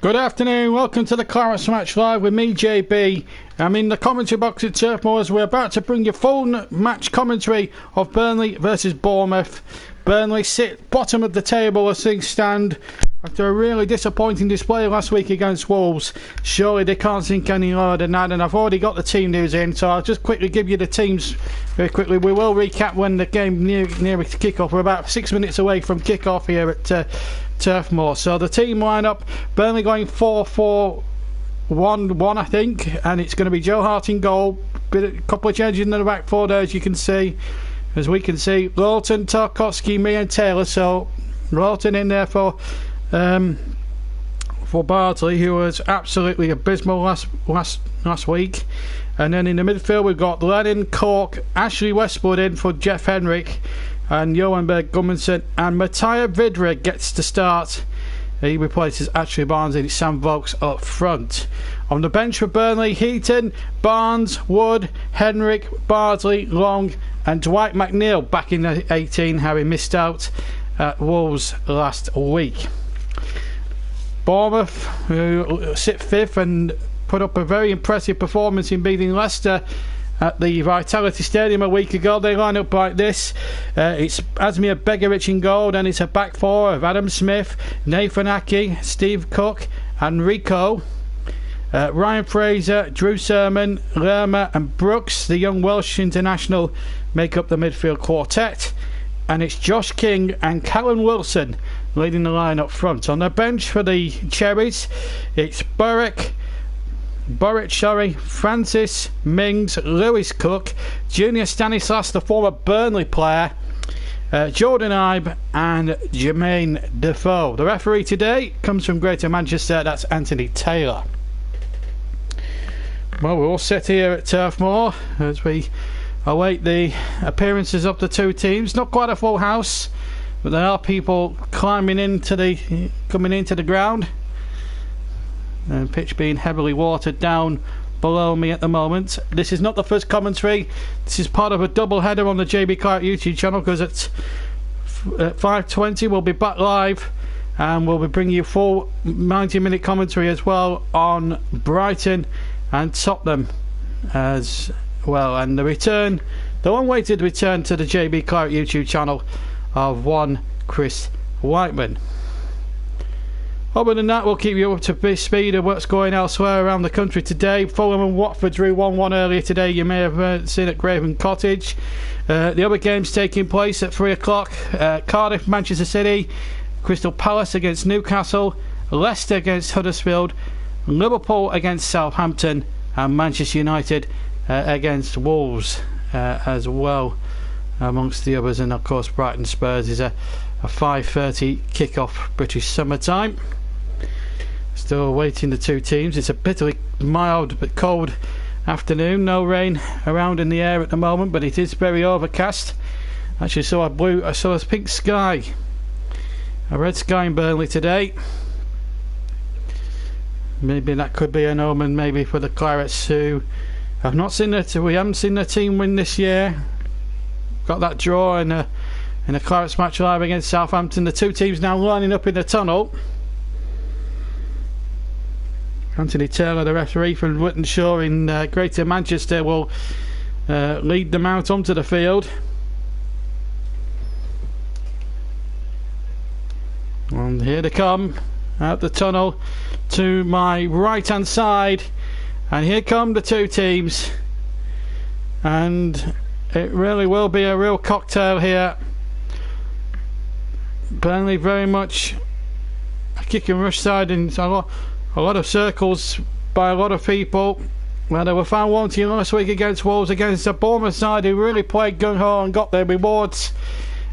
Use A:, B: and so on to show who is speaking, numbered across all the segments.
A: Good afternoon, welcome to the Clarets Match Live with me, JB. I'm in the commentary box at Turf Moor as we're about to bring you full match commentary of Burnley versus Bournemouth. Burnley sit bottom of the table as things stand after a really disappointing display last week against Wolves. Surely they can't sink any lower than that, and I've already got the team news in, so I'll just quickly give you the teams very quickly. We will recap when the game near to kick-off. We're about 6 minutes away from kick-off here at Turf Moor. So the team lineup, Burnley going 4-4-1-1, I think, and it's going to be Joe Hart in goal. A couple of changes in the back four there, as we can see. Lawton, Tarkowski, me and Taylor. So Lawton in there for Bardsley, who was absolutely abysmal last week. And then in the midfield we've got Lennon, Cork, Ashley Westwood in for Jeff Henrik, and Johan Berg Gudmundsson, and Mattia Vidra gets to start. He replaces Ashley Barnes, and it's Sam Vokes up front. On the bench for Burnley, Heaton, Barnes, Wood, Henrik, Bardsley, Long, and Dwight McNeil back in the 18, having missed out at Wolves last week. Bournemouth, who sit fifth and put up a very impressive performance in beating Leicester at the Vitality Stadium a week ago. They line up like this. It's Asmir Begovic in goal, and it's a back four of Adam Smith, Nathan Aki, Steve Cook, and Rico. Ryan Fraser, Drew Sermon, Lerma and Brooks, the young Welsh international, make up the midfield quartet. And it's Josh King and Callum Wilson leading the line up front. On the bench for the Cherries, it's Burrick, Francis, Mings, Lewis Cook, Junior Stanislas, the former Burnley player, Jordan Ibe and Jermaine Defoe. The referee today comes from Greater Manchester, that's Anthony Taylor. Well, we're all set here at Turf Moor as we await the appearances of the two teams. Not quite a full house, but there are people coming into the ground. And pitch being heavily watered down below me at the moment. This is not the first commentary. This is part of a double header on the JB Clark YouTube channel, because at 5:20 we'll be back live and we'll be bringing you full 90-minute commentary as well on Brighton and Tottenham as well, and the long-awaited return to the JB Clark YouTube channel of one Chris Whiteman. Other than that, we'll keep you up to speed of what's going elsewhere around the country today. Fulham and Watford drew 1-1 earlier today. You may have seen at Craven Cottage. The other games taking place at 3 o'clock. Cardiff, Manchester City, Crystal Palace against Newcastle, Leicester against Huddersfield, Liverpool against Southampton, and Manchester United against Wolves as well, amongst the others. And of course Brighton Spurs is a 5:30 kick-off British summertime. Still awaiting the two teams. It's a bitterly mild but cold afternoon. No rain around in the air at the moment, but it is very overcast. Actually I saw a pink sky, a red sky in Burnley today. Maybe that could be an omen maybe for the Clarets, who we haven't seen their team win this year. Got that draw in a Clarets Match Live against Southampton. The two teams now lining up in the tunnel. Anthony Taylor, the referee from Wittenshaw in Greater Manchester, will lead them out onto the field. And here they come out the tunnel to my right hand side, and here come the two teams, and it really will be a real cocktail here. Burnley very much a kick and rush side, and a lot of circles by a lot of people. Well, they were found wanting last week against Wolves, against a Bournemouth side who really played gung-ho and got their rewards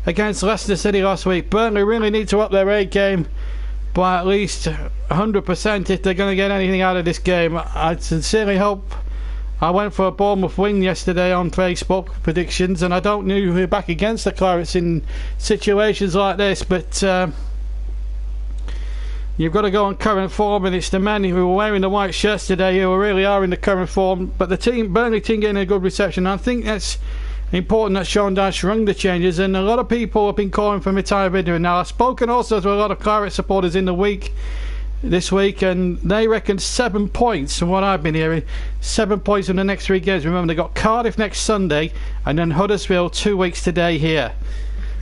A: against Leicester City last week. Burnley really need to up their A game by at least 100% if they're going to get anything out of this game. I sincerely hope. I went for a Bournemouth win yesterday on Facebook predictions, and I don't know who back against the Clarets in situations like this, but you've got to go on current form, and it's the men who were wearing the white shirts today who really are in the current form. But the Burnley team getting a good reception. I think that's important that Sean Dyche rung the changes, and a lot of people have been calling for Mattia Vidra. Now, I've spoken also to a lot of Claret supporters in the week this week, and they reckon 7 points from what I've been hearing. 7 points in the next 3 games. Remember, they've got Cardiff next Sunday and then Huddersfield 2 weeks today here.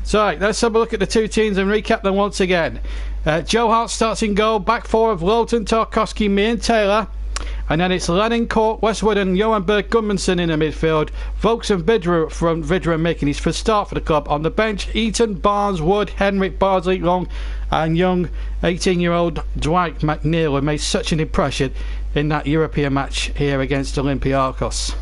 A: So right, let's have a look at the two teams and recap them once again. Joe Hart starts in goal. Back four of Lowton, Tarkowski, me and Taylor. And then it's Lennon, Court, Westwood and Johan Berg Gudmundsson in the midfield. Vokes and Vidra up front. Vidra making his first start for the club. On the bench, Eaton, Barnes, Wood, Henrik, Bardsley, Long and young 18-year-old Dwight McNeil, who made such an impression in that European match here against Olympiacos.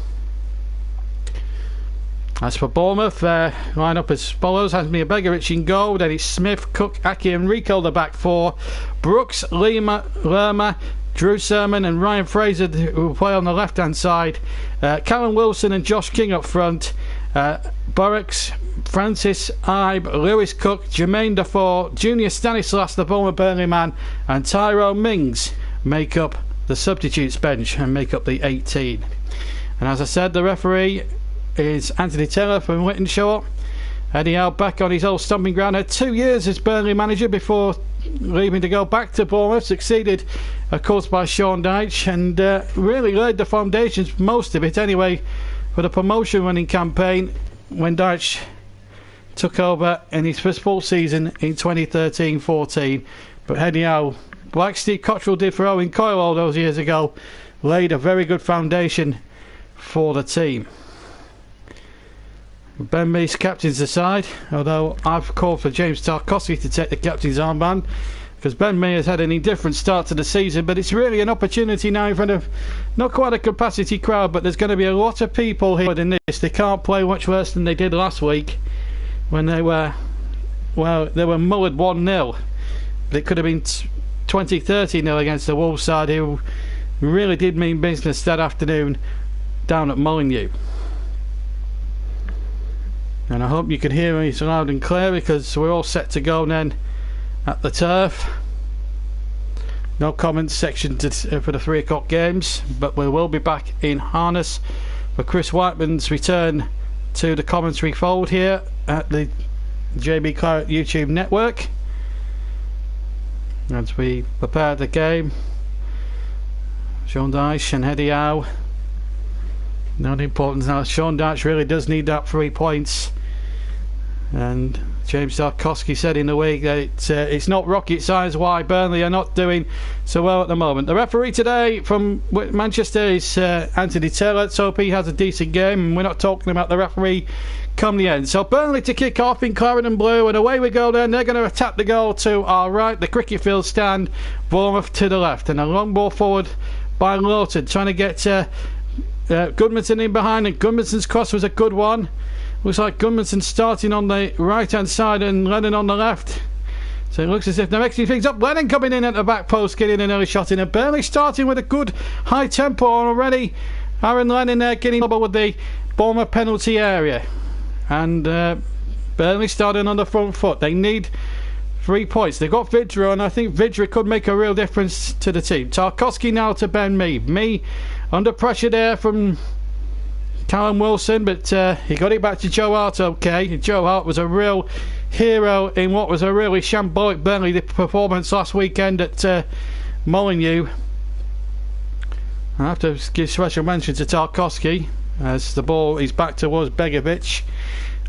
A: As for Bournemouth, their line-up as follows: Hasmir Begovic in goal, then it's Smith, Cook, Aki and Rico the back four. Brooks, Lerma, Drew Sermon and Ryan Fraser, who will play on the left-hand side. Callum Wilson and Josh King up front. Burrocks, Francis Ibe, Lewis Cook, Jermaine Defoe, Junior Stanislas, the former Burnley man, and Tyrone Mings make up the substitutes bench and make up the 18. And as I said, the referee is Anthony Taylor from Wythenshawe. Eddie Howe back on his old stomping ground. Had 2 years as Burnley manager before leaving to go back to Bournemouth. Succeeded, of course, by Sean Dyche, and really laid the foundations, most of it anyway, for the promotion running campaign when Dyche took over in his first full season in 2013-14. But Eddie Howe, like Steve Cottrell did for Owen Coyle all those years ago, laid a very good foundation for the team. Ben Mees captains the side, although I've called for James Tarkowski to take the captain's armband, because Ben Mee has had an indifferent start to the season, but it's really an opportunity now in front of not quite a capacity crowd, but there's going to be a lot of people here in this. They can't play much worse than they did last week when they were mullered 1-0. It could have been 20-30-0 against the Wolves side, who really did mean business that afternoon down at Molineux. And I hope you can hear me loud and clear, because we're all set to go then at the turf. No comments section for the 3 o'clock games, but we will be back in harness for Chris Whiteman's return to the commentary fold here at the JB Claret YouTube network. As we prepare the game, Sean Dyche and Eddie Howe. Not important now. Sean Dyche really does need that 3 points. And James Tarkowski said in the week that it's not rocket science why Burnley are not doing so well at the moment. The referee today from Manchester is Anthony Taylor. Let's hope he has a decent game, and we're not talking about the referee come the end. So Burnley to kick off in claret and blue, and away we go then. They're going to attack the goal to our right, the cricket field stand. Bournemouth to the left, and a long ball forward by Lawton, trying to get Gudmundsson in behind, and Gudmundsson's cross was a good one. Looks like Gudmundsson starting on the right hand side and Lennon on the left. So it looks as if they're mixing things up. Lennon coming in at the back post, getting an early shot in, and Burnley starting with a good high tempo already. Aaron Lennon there getting trouble with the Bournemouth penalty area, and Burnley starting on the front foot. They need 3 points. They've got Vidra, and I think Vidra could make a real difference to the team. Tarkowski now to Ben Mee. Mee under pressure there from Callum Wilson, but he got it back to Joe Hart. Okay, Joe Hart was a real hero in what was a really shambolic Burnley performance last weekend at Molineux. I have to give special mention to Tarkowski as the ball is back towards Begovic.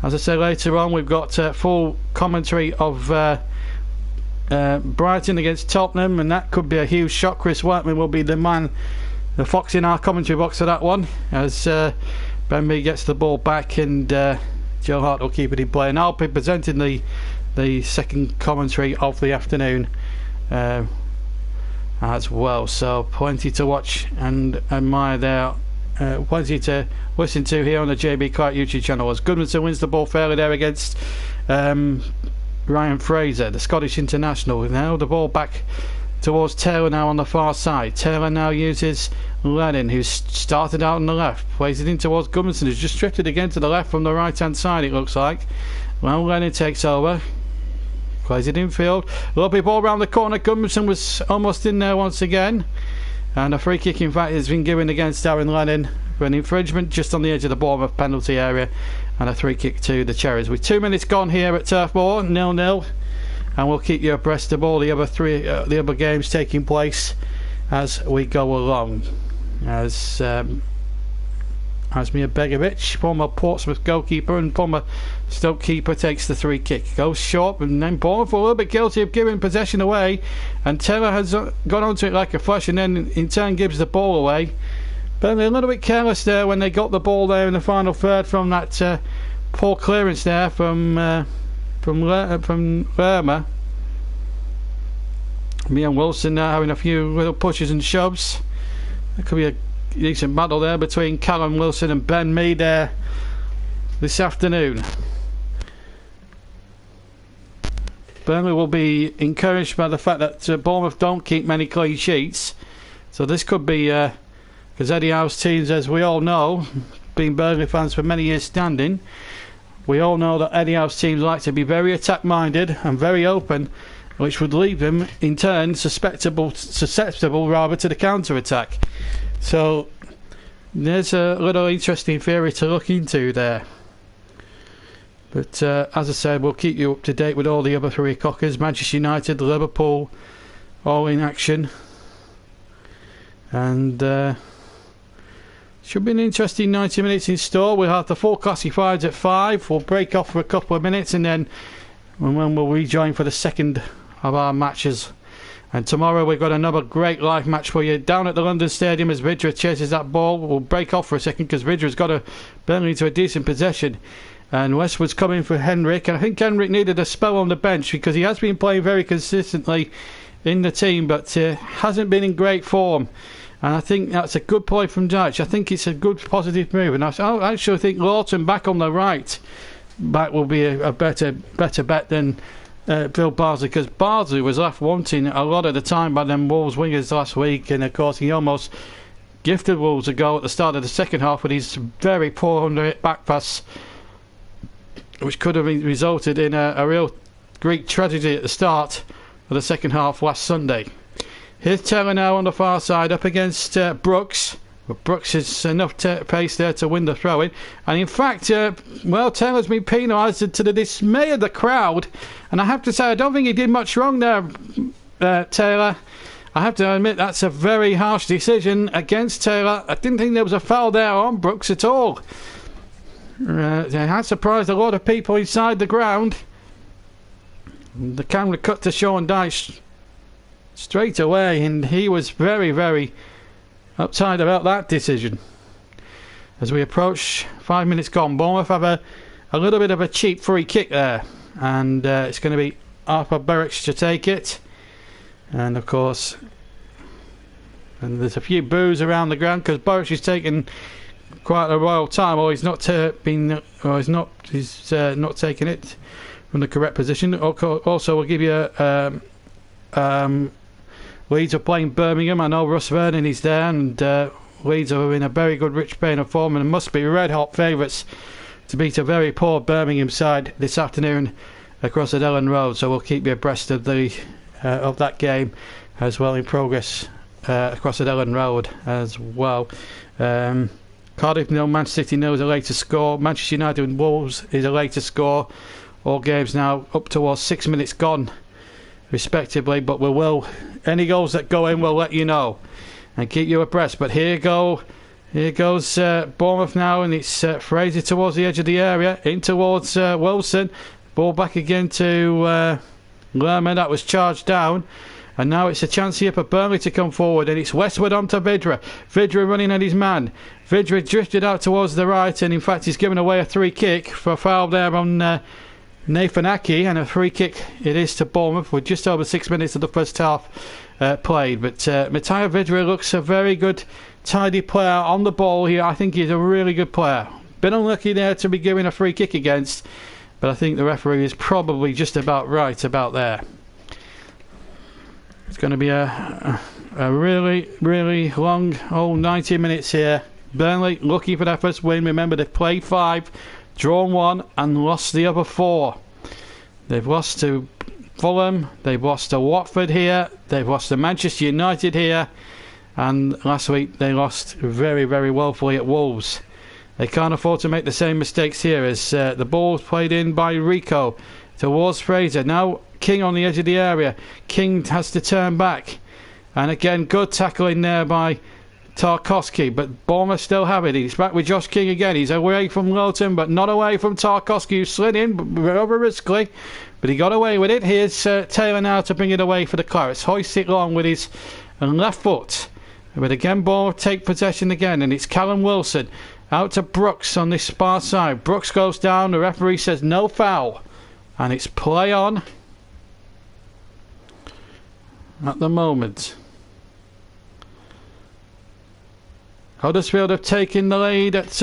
A: As I said, later on we've got full commentary of Brighton against Tottenham, and that could be a huge shock. Chris Whiteman will be the man, the fox in our commentary box for that one, as Ben Mee gets the ball back, and Joe Hart will keep it in play. And I'll be presenting the second commentary of the afternoon as well. So plenty to watch and admire there. Plenty to listen to here on the JB Claret YouTube channel, as Gudmundsson wins the ball fairly there against Ryan Fraser, the Scottish international. Now the ball back towards Taylor now on the far side. Taylor now uses Lennon, who's started out on the left, plays it in towards Gudmundsson, who's just drifted again to the left from the right hand side, it looks like. Well, Lennon takes over, plays it infield, lovely ball round the corner. Gudmundsson was almost in there once again, and a free kick in fact has been given against Aaron Lennon for an infringement just on the edge of the Bournemouth penalty area, and a free kick to the Cherries with 2 minutes gone here at Turf Moor, 0-0. and we'll keep you abreast of all the other games taking place as we go along. As Asmir Begovic, former Portsmouth goalkeeper and former Stoke keeper, takes the free kick. Goes short, and then Bournemouth were a little bit guilty of giving possession away, and Taylor has gone onto it like a flash, and then in turn gives the ball away. Burnley a little bit careless there when they got the ball there in the final third from that poor clearance there from Lerma. Me and Wilson now having a few little pushes and shoves. There could be a decent battle there between Callum Wilson and Ben Mee there this afternoon. Burnley will be encouraged by the fact that Bournemouth don't keep many clean sheets, so this could be because Eddie Howe's teams, as we all know, being Burnley fans for many years standing, we all know that Eddie Howe's teams like to be very attack minded and very open, which would leave them in turn susceptible rather to the counter attack. So there's a little interesting theory to look into there. But as I said, we'll keep you up to date with all the other three cockers. Manchester United, Liverpool, all in action. And should be an interesting 90 minutes in store. We'll have the full classifieds at 5. We'll break off for a couple of minutes, and then we'll rejoin for the second of our matches. And tomorrow we've got another great live match for you down at the London Stadium as Vidra chases that ball. We'll break off for a second because Vidra's got Burnley to a decent possession, and Westwood's coming for Henrik, and I think Henrik needed a spell on the bench because he has been playing very consistently in the team, but hasn't been in great form. And I think that's a good play from Dyche. I think it's a good positive move, and I actually think Lawton back on the right back will be a better bet than Bill Bardsley, because Bardsley was left wanting a lot of the time by them Wolves wingers last week, and of course he almost gifted Wolves a goal at the start of the second half with his very poor under it back pass, which could have resulted in a real Greek tragedy at the start of the second half last Sunday. Here's Taylor now on the far side up against Brooks. But Brooks has enough pace there to win the throw-in. And in fact, Taylor's been penalised to the dismay of the crowd. And I have to say, I don't think he did much wrong there, Taylor. I have to admit, that's a very harsh decision against Taylor. I didn't think there was a foul there on Brooks at all. It had surprised a lot of people inside the ground. The camera cut to Sean Dyche straight away, and he was very, very uptight about that decision. As we approach 5 minutes gone, Bournemouth have a little bit of a cheap free kick there, and it's going to be Arthur Berich to take it. And of course, and there's a few boos around the ground because Berich is taking quite a while time, or he's not taking it from the correct position. Also, we'll give you Leeds are playing Birmingham. I know Russ Vernon is there, and Leeds are in a very good rich vein of form and must be red hot favourites to beat a very poor Birmingham side this afternoon across at Ellen Road. So we'll keep you abreast of that game as well in progress across at Ellen Road as well. Cardiff 0, Manchester City 0 is a later score. Manchester United and Wolves is a later score. All games now up towards 6 minutes gone respectively, but we will, any goals that go in, we'll let you know and keep you abreast. But here goes Bournemouth now, and it's Fraser towards the edge of the area, in towards Wilson, ball back again to Lerman. That was charged down, and now it's a chance here for Burnley to come forward, and it's Westwood onto Vidra running at his man. Vidra drifted out towards the right, and in fact he's given away a free kick for a foul there on Nathan Aki, and a free kick it is to Bournemouth with just over 6 minutes of the first half played. But Matija Vidra looks a very good, tidy player on the ball here. I think he's a really good player. Been unlucky there to be given a free kick against, but I think the referee is probably just about right about there. It's going to be a really, really long 90 minutes here. Burnley looking for their first win. Remember, they've played 5, drawn 1 and lost the other 4. They've lost to Fulham, they've lost to Watford here, they've lost to Manchester United here, and last week they lost very, very woefully at Wolves. They can't afford to make the same mistakes here, as the ball was played in by Rico towards Fraser. Now King on the edge of the area. King has to turn back. And again, good tackling there by Tarkowski, but Bournemouth still have it. He's back with Josh King again. He's away from Lowton, but not away from Tarkowski, who slid in rather riskily, but he got away with it. Here's Taylor now to bring it away for the Clarets. Hoists it long with his left foot. But again, Bournemouth take possession again, and it's Callum Wilson out to Brooks on this far side. Brooks goes down. The referee says no foul, and it's play on at the moment. Huddersfield have taken the lead at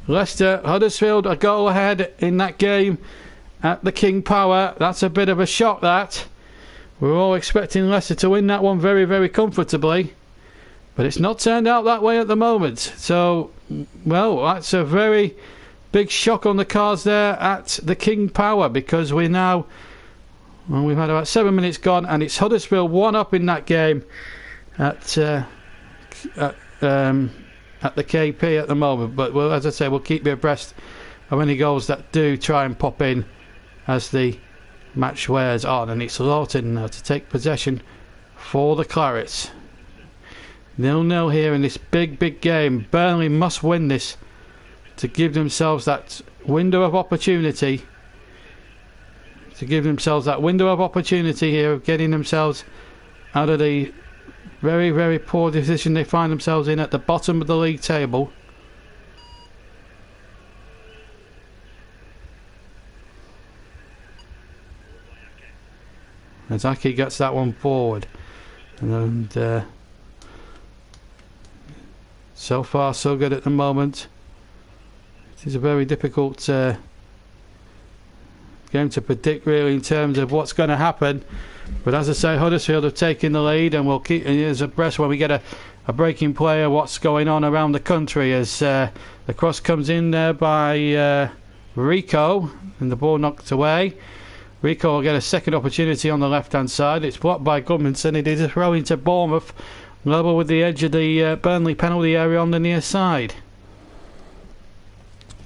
A: Leicester. Huddersfield a goal ahead in that game at the King Power. That's a bit of a shock, that. We're all expecting Leicester to win that one very, very comfortably. But it's not turned out that way at the moment. So, well, that's a very big shock on the cards there at the King Power, because we're now... Well, we've had about 7 minutes gone, and it's Huddersfield 1 up in that game at the KP at the moment. But well, as I say, we'll keep you abreast of any goals that do try and pop in as the match wears on. And it's Lawton now to take possession for the Clarets. 0-0 here in this big game. Burnley must win this to give themselves that window of opportunity. Here of getting themselves out of the very, very poor position they find themselves in at the bottom of the league table. Azaki gets that one forward, and so far so good at the moment. It is a very difficult game to predict, really, in terms of what's going to happen. But as I say, Huddersfield have taken the lead, and we'll keep you abreast when we get a breaking play of what's going on around the country, as the cross comes in there by Rico, and the ball knocked away. Rico will get a second opportunity on the left hand side. It's blocked by Goodmanson. It is a throw into Bournemouth, level with the edge of the Burnley penalty area on the near side.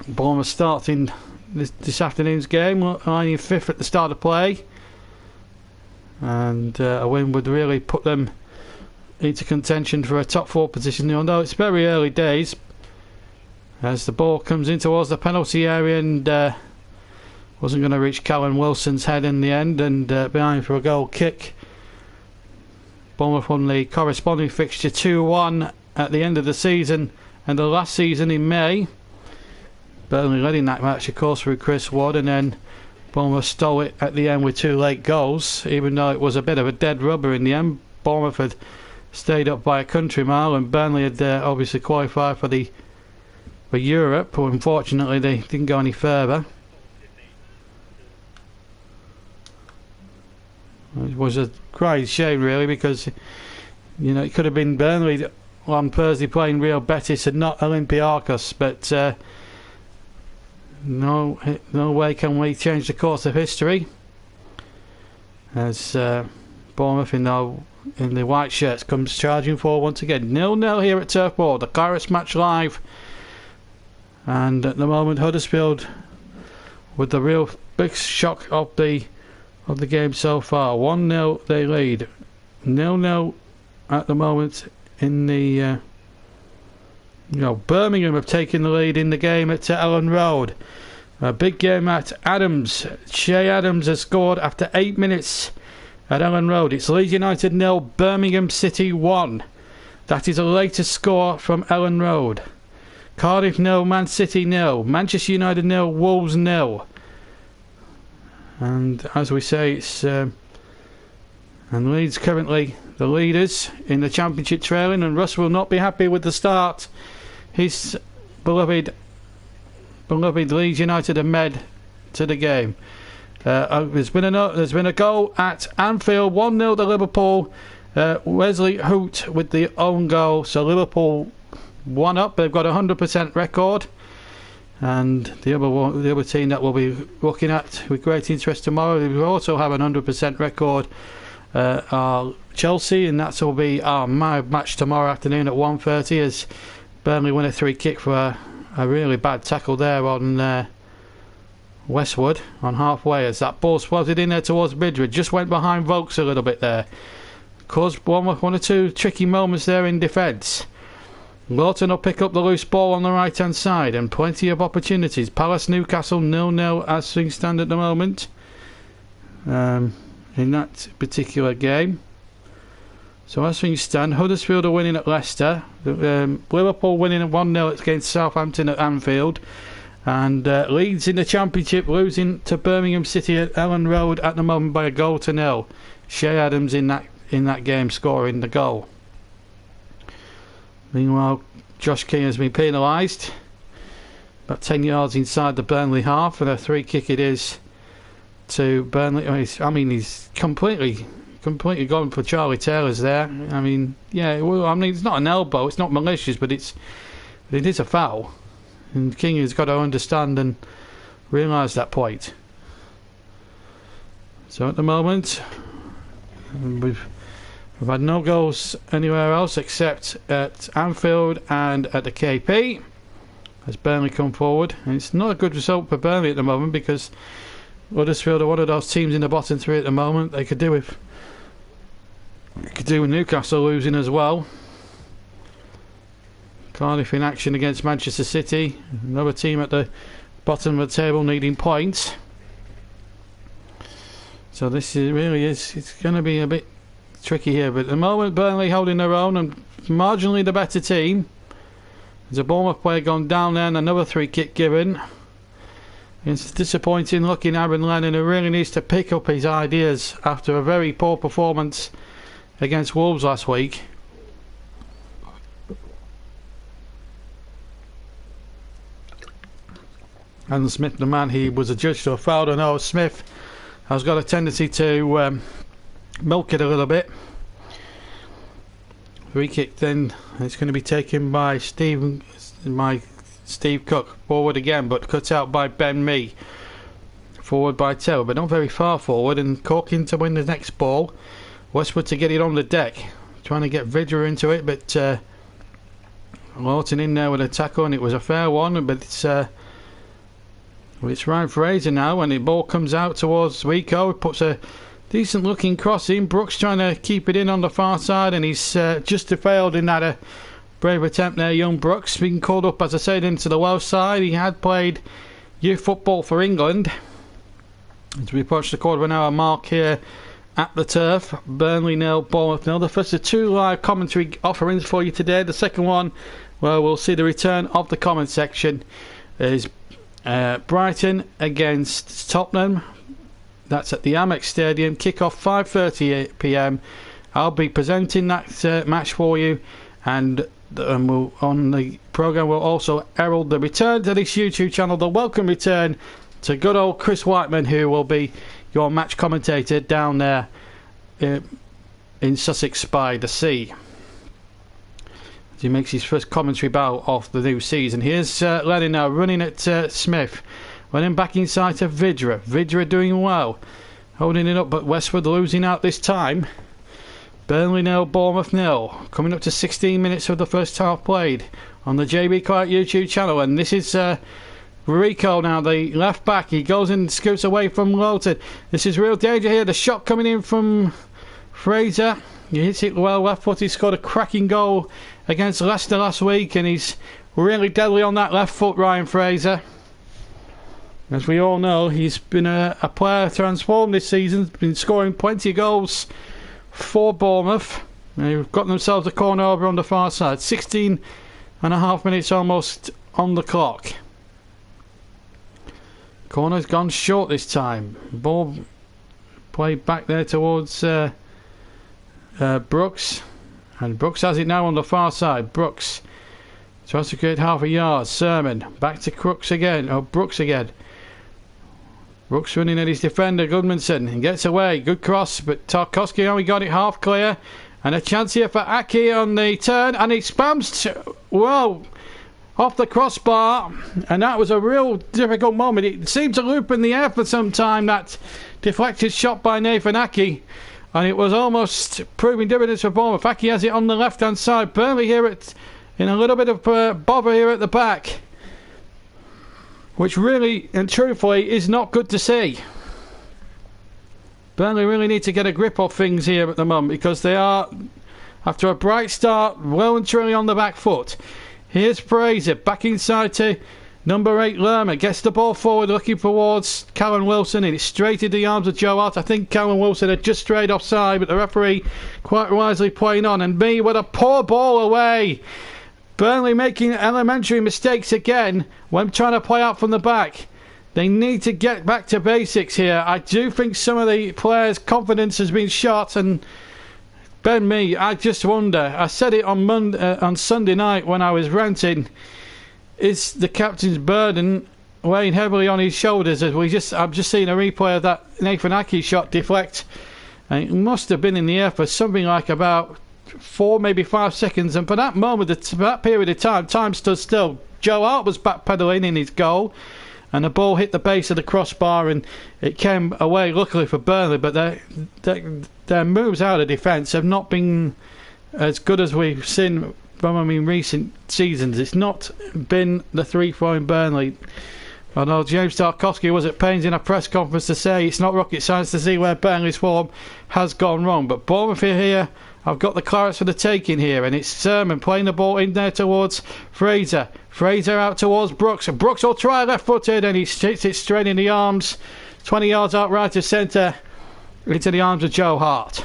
A: Bournemouth starting this afternoon's game, lying in 5th at the start of play, and a win would really put them into contention for a top 4 position, although it's very early days, as the ball comes in towards the penalty area and wasn't going to reach Callum Wilson's head in the end, and behind for a goal kick. Bournemouth won the corresponding fixture 2-1 at the end of the season, and the last season in May. Burnley led in that match, of course, through Chris Wood, and then Bournemouth stole it at the end with 2 late goals, even though it was a bit of a dead rubber in the end. Bournemouth had stayed up by a country mile, and Burnley had obviously qualified for Europe, but unfortunately they didn't go any further. It was a great shame, really, because it could have been Burnley on Thursday playing Real Betis and not Olympiacos, but no way can we change the course of history, as Bournemouth in the white shirts comes charging forward once again. 0-0 here at Turf Moor. The Clarets match live, and at the moment Huddersfield with the real big shock of the game so far. 1-0 they lead. 0-0 at the moment in the Birmingham have taken the lead in the game at Ellen Road. A big game at Adams. Shea Adams has scored after 8 minutes at Ellen Road. It's Leeds United 0, Birmingham City 1. That is the latest score from Ellen Road. Cardiff 0, Man City 0, Manchester United 0, Wolves 0. And as we say, it's and Leeds currently the leaders in the Championship trailing, and Russ will not be happy with the start his beloved Leeds United have made to the game. There's been a goal at Anfield, 1-0 to Liverpool. Wesley Hoot with the own goal, so Liverpool 1 up. They've got a 100% record, and the other team that we'll be looking at with great interest tomorrow, they will also have a 100% record, are Chelsea, and that will be our match tomorrow afternoon at 1:30, as Burnley win a 3 kick for a really bad tackle there on Westwood on halfway as that ball swatted in there towards Bidra. Just went behind Vokes a little bit there. Caused one or two tricky moments there in defence. Lawton will pick up the loose ball on the right hand side and plenty of opportunities. Palace Newcastle 0-0 as things stand at the moment in that particular game. So as things stand, Huddersfield are winning at Leicester, Liverpool winning at 1-0 against Southampton at Anfield, and Leeds in the Championship losing to Birmingham City at Ellen Road at the moment by a 1-0. Shea Adams in that game scoring the goal. Meanwhile, Josh King has been penalised about 10 yards inside the Burnley half, and a free kick it is to Burnley. I mean, he's completely gone for Charlie Taylor's there. I mean, yeah, well, I mean, it's not an elbow, it's not malicious, but it is a foul, and King has got to understand and realise that point. So at the moment, we've had no goals anywhere else except at Anfield and at the KP as Burnley come forward, and it's not a good result for Burnley at the moment because Huddersfield are one of those teams in the bottom three at the moment. They could do with Newcastle losing as well. Cardiff in action against Manchester City, another team at the bottom of the table needing points. So this it's going to be a bit tricky here, but at the moment Burnley holding their own and marginally the better team. There's a Bournemouth player gone down there and another free kick given. It's disappointing looking Aaron Lennon, who really needs to pick up his ideas after a very poor performance against Wolves last week. And Smith, the man he was adjudged to have fouled, I know Smith has got a tendency to milk it a little bit. Free kick then, it's going to be taken by Steve Cook, forward again, but cut out by Ben Mee. Forward by Taylor, but not very far forward, and Corkin to win the next ball. Westwood to get it on the deck, trying to get Vidra into it, but Lawton in there with a tackle, and it was a fair one, but it's Ryan Fraser now, and the ball comes out towards Rico, puts a decent looking cross in. Brooks trying to keep it in on the far side, and he's just failed in that brave attempt there. Young Brooks being called up, as I said, into the Welsh side. He had played youth football for England. As we approach the quarter of an hour mark here at the Turf, Burnley 0, Bournemouth 0. The first of two live commentary offerings for you today. The second one, where we'll see the return of the comment section, is Brighton against Tottenham. That's at the Amex Stadium. Kick-off 5:30 p.m. I'll be presenting that match for you, and on the programme we'll also herald the return to this YouTube channel, the welcome return to good old Chris Whiteman, who will be your match commentator down there in Sussex by the sea, as he makes his first commentary bout of the new season. Here's Lennon now running at Smith, running back inside to Vidra. Vidra doing well, holding it up, but Westwood losing out this time. Burnley 0, Bournemouth 0. Coming up to 16 minutes of the first half played on the JB Clark YouTube channel, and this is Rico now, the left back. He goes and scoots away from Lawton. This is real danger here. The shot coming in from Fraser. He hits it well, left foot. He scored a cracking goal against Leicester last week, and he's really deadly on that left foot, Ryan Fraser. As we all know, he's been a player transformed this season. He's been scoring plenty of goals for Bournemouth. They've got themselves a corner over on the far side. 16 and a half minutes almost on the clock. Corner's gone short this time. Ball played back there towards Brooks, and Brooks has it now on the far side. Brooks tries to create half a yard. Sermon back to Brooks again. Brooks running at his defender, Goodmanson, and gets away. Good cross, but Tarkowski only got it half clear. And a chance here for Aki on the turn, and he spams off the crossbar, and that was a real difficult moment. It seemed to loop in the air for some time, that deflected shot by Nathan Aki, and it was almost proving dividends for Bournemouth. Aki has it on the left hand side. Burnley here in a little bit of bother here at the back. which really and truthfully is not good to see. Burnley really need to get a grip of things here at the moment, because they are, after a bright start, well and truly on the back foot. Here's Fraser back inside to number 8 Lerma, gets the ball forward looking towards Callum Wilson, and it's straight into the arms of Joe Hart. I think Callum Wilson had just strayed offside, but the referee quite wisely playing on, and me with a poor ball away. Burnley making elementary mistakes again when trying to play out from the back. They need to get back to basics here. I do think some of the players' confidence has been shot, and Ben me, I just wonder. I said it on Sunday night when I was ranting. Is the captain's burden weighing heavily on his shoulders? I've just seen a replay of that Nathan Aki shot deflect, and it must have been in the air for something like about 4, maybe 5 seconds. And for that moment, for that period of time stood still. Joe Hart was backpedaling in his goal, and the ball hit the base of the crossbar, and it came away luckily for Burnley. But their moves out of defence have not been as good as we've seen from recent seasons. It's not been the 3-4 in Burnley. Although James Tarkowski was at pains in a press conference to say it's not rocket science to see where Burnley's form has gone wrong. But Bournemouth are here. I've got the Clarets for the taking here, and it's Sermon playing the ball in there towards Fraser. Fraser out towards Brooks, and Brooks will try left-footed, and he hits it straight in the arms, 20 yards out right of centre, into the arms of Joe Hart.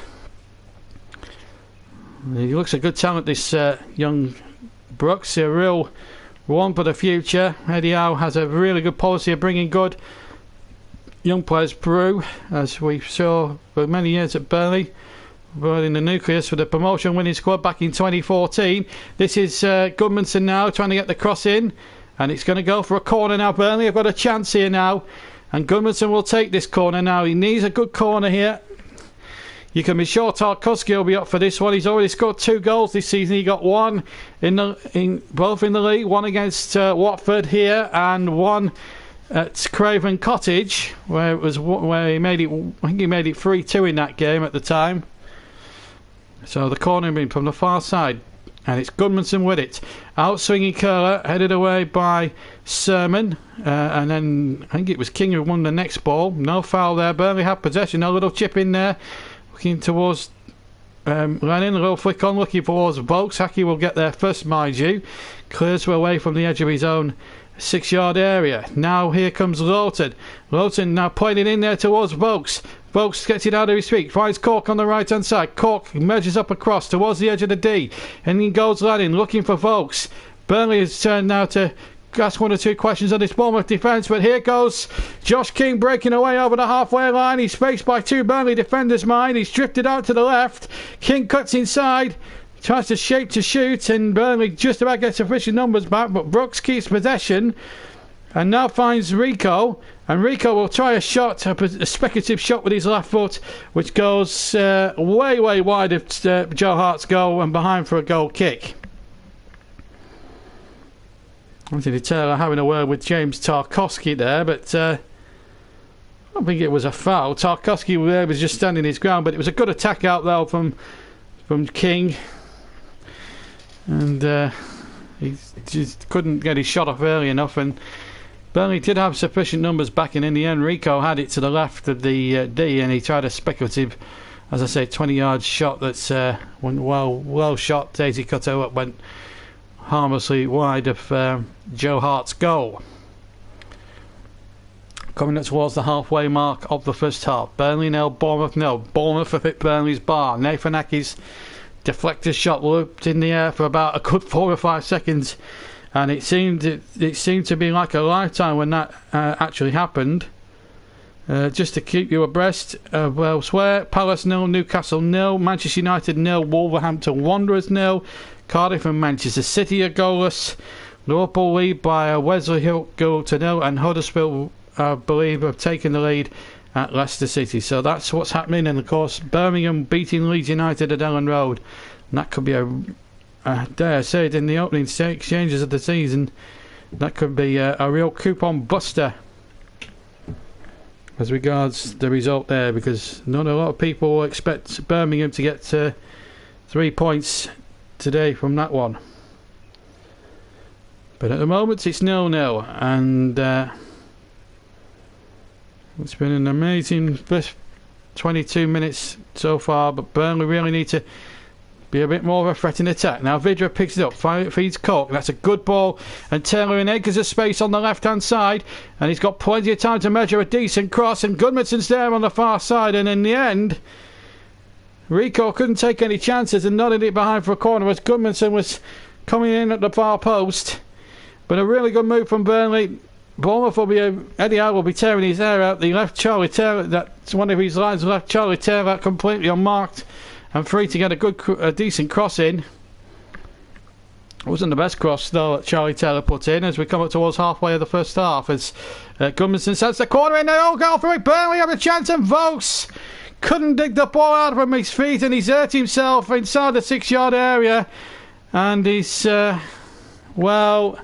A: He looks a good talent, this young Brooks, a real one for the future. Eddie Howe has a really good policy of bringing good young players through, as we saw for many years at Burnley, in the nucleus for the promotion winning squad back in 2014. This is Goodmanson now trying to get the cross in, and it's going to go for a corner now. Burnley have got a chance here now, and Goodmanson will take this corner now. He needs a good corner here. You can be sure Tarkowski will be up for this one. He's already scored 2 goals this season. He got one both in the league, one against Watford here, and one at Craven Cottage, where he made it. I think he made it 3-2 in that game at the time. So the corner in from the far side, and it's Goodmanson with it. Out swinging curler, headed away by Sermon, and then I think it was King who won the next ball. No foul there. Burnley have possession. A little chip in there, looking towards Lennon. A little flick on, looking towards Volks. Hackey will get there first, mind you. Clears away from the edge of his own 6-yard area. Now here comes Lawton. Lawton now playing it in there towards Volks. Volks gets it out of his feet, finds Cork on the right hand side. Cork measures up across towards the edge of the D, and then goes Lennon looking for Volks. Burnley has turned now to ask 1 or 2 questions on this Bournemouth defence, but here goes Josh King breaking away over the halfway line. He's faced by 2 Burnley defenders, he's drifted out to the left. King cuts inside, tries to shape to shoot, and Burnley just about gets sufficient numbers back, but Brooks keeps possession and now finds Rico, and Rico will try a shot, a speculative shot with his left foot, which goes way wide of Joe Hart's goal and behind for a goal kick. Anthony Taylor having a word with James Tarkowski there, but I don't think it was a foul. Tarkowski was just standing his ground, but it was a good attack out there from King, and he just couldn't get his shot off early enough, and Burnley did have sufficient numbers backing in the end. Rico had it to the left of the D, and he tried a speculative, as I say, 20-yard shot that's went well shot. Daisy Cutto up went harmlessly wide of Joe Hart's goal. Coming up towards the halfway mark of the first half. Burnley 0, Bournemouth 0. Bournemouth have hit Burnley's bar. Nathan Aki's deflected shot looped in the air for about a good 4 or 5 seconds, and it seemed to be like a lifetime when that actually happened. Just to keep you abreast of elsewhere: Palace 0, Newcastle 0, Manchester United 0, Wolverhampton Wanderers 0, Cardiff and Manchester City are goalless. Liverpool lead by a Wesley Hill goal to 0, and Huddersfield, I believe, have taken the lead at Leicester City. So that's what's happening, and of course Birmingham beating Leeds United at Ellen Road, and that could be dare I say it, in the opening exchanges of the season, that could be a real coupon buster as regards the result there, because not a lot of people will expect Birmingham to get 3 points today from that one. But at the moment it's 0-0, and It's been an amazing first 22 minutes so far, but Burnley really need to be a bit more of a threat in attack. Now Vidra picks it up, feeds Cork. That's a good ball, and Taylor in acres of space on the left hand side, and he's got plenty of time to measure a decent cross, and Gudmundson's there on the far side, and in the end Rico couldn't take any chances and nodded it behind for a corner as Gudmundson was coming in at the far post. But a really good move from Burnley. Bournemouth will be Eddie Howe will be tearing his hair out. He left Charlie Taylor, that's one of his lines, left Charlie Taylor out completely unmarked and free to get a decent cross in. It wasn't the best cross though that Charlie Taylor put in as we come up towards halfway of the first half as Gudmundsson sets the corner in. They all go for it. Burnley have a chance, and Vokes couldn't dig the ball out from his feet, and he's hurt himself inside the 6-yard area, and he's well,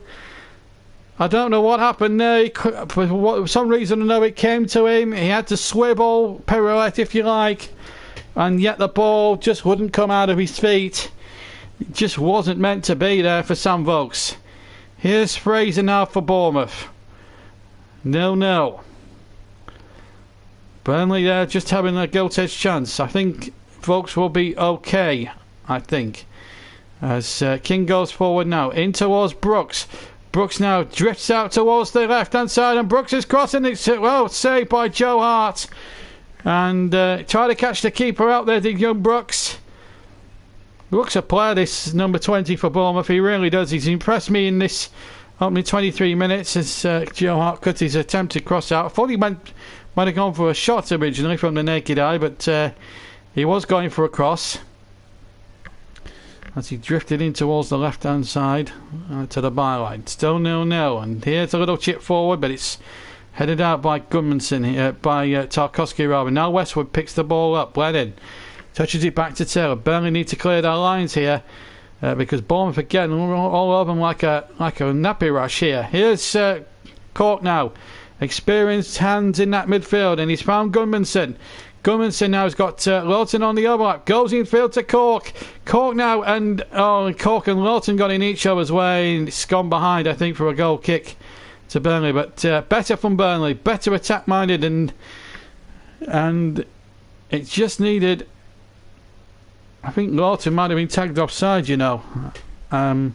A: I don't know what happened there. For some reason I know it came to him. He had to swivel, pirouette if you like, and yet the ball just wouldn't come out of his feet. It just wasn't meant to be there for Sam Vokes. Here's Fraser now for Bournemouth. 0-0. Burnley there just having a gilt-edged chance. I think Vokes will be okay, I think. As King goes forward now, in towards Brooks. Brooks now drifts out towards the left-hand side, and Brooks is crossing. It's well saved by Joe Hart. And try to catch the keeper out there, the young Brooks. Brooks a player, this number 20 for Bournemouth. He really does. He's impressed me in this opening 23 minutes as Joe Hart cut his attempted cross out. I thought he might have gone for a shot originally from the naked eye, but he was going for a cross as he drifted in towards the left hand side to the byline. Still 0-0, and here's a little chip forward, but it's headed out by Gudmundsson, by Tarkowski rather. Now Westwood picks the ball up, Lennon touches it back to Taylor. Burnley need to clear their lines here because Bournemouth are getting all over them like a nappy rash here. Here's Cork now. Experienced hands in that midfield, and he's found Gudmundsson. Gudmundsson now has got Lawton on the overlap. Goes infield to Cork. Cork now, and Cork and Lawton got in each other's way, and it's gone behind, I think, for a goal kick to Burnley. But better from Burnley, better attack-minded, and it just needed. I think Lawton might have been tagged offside, you know. But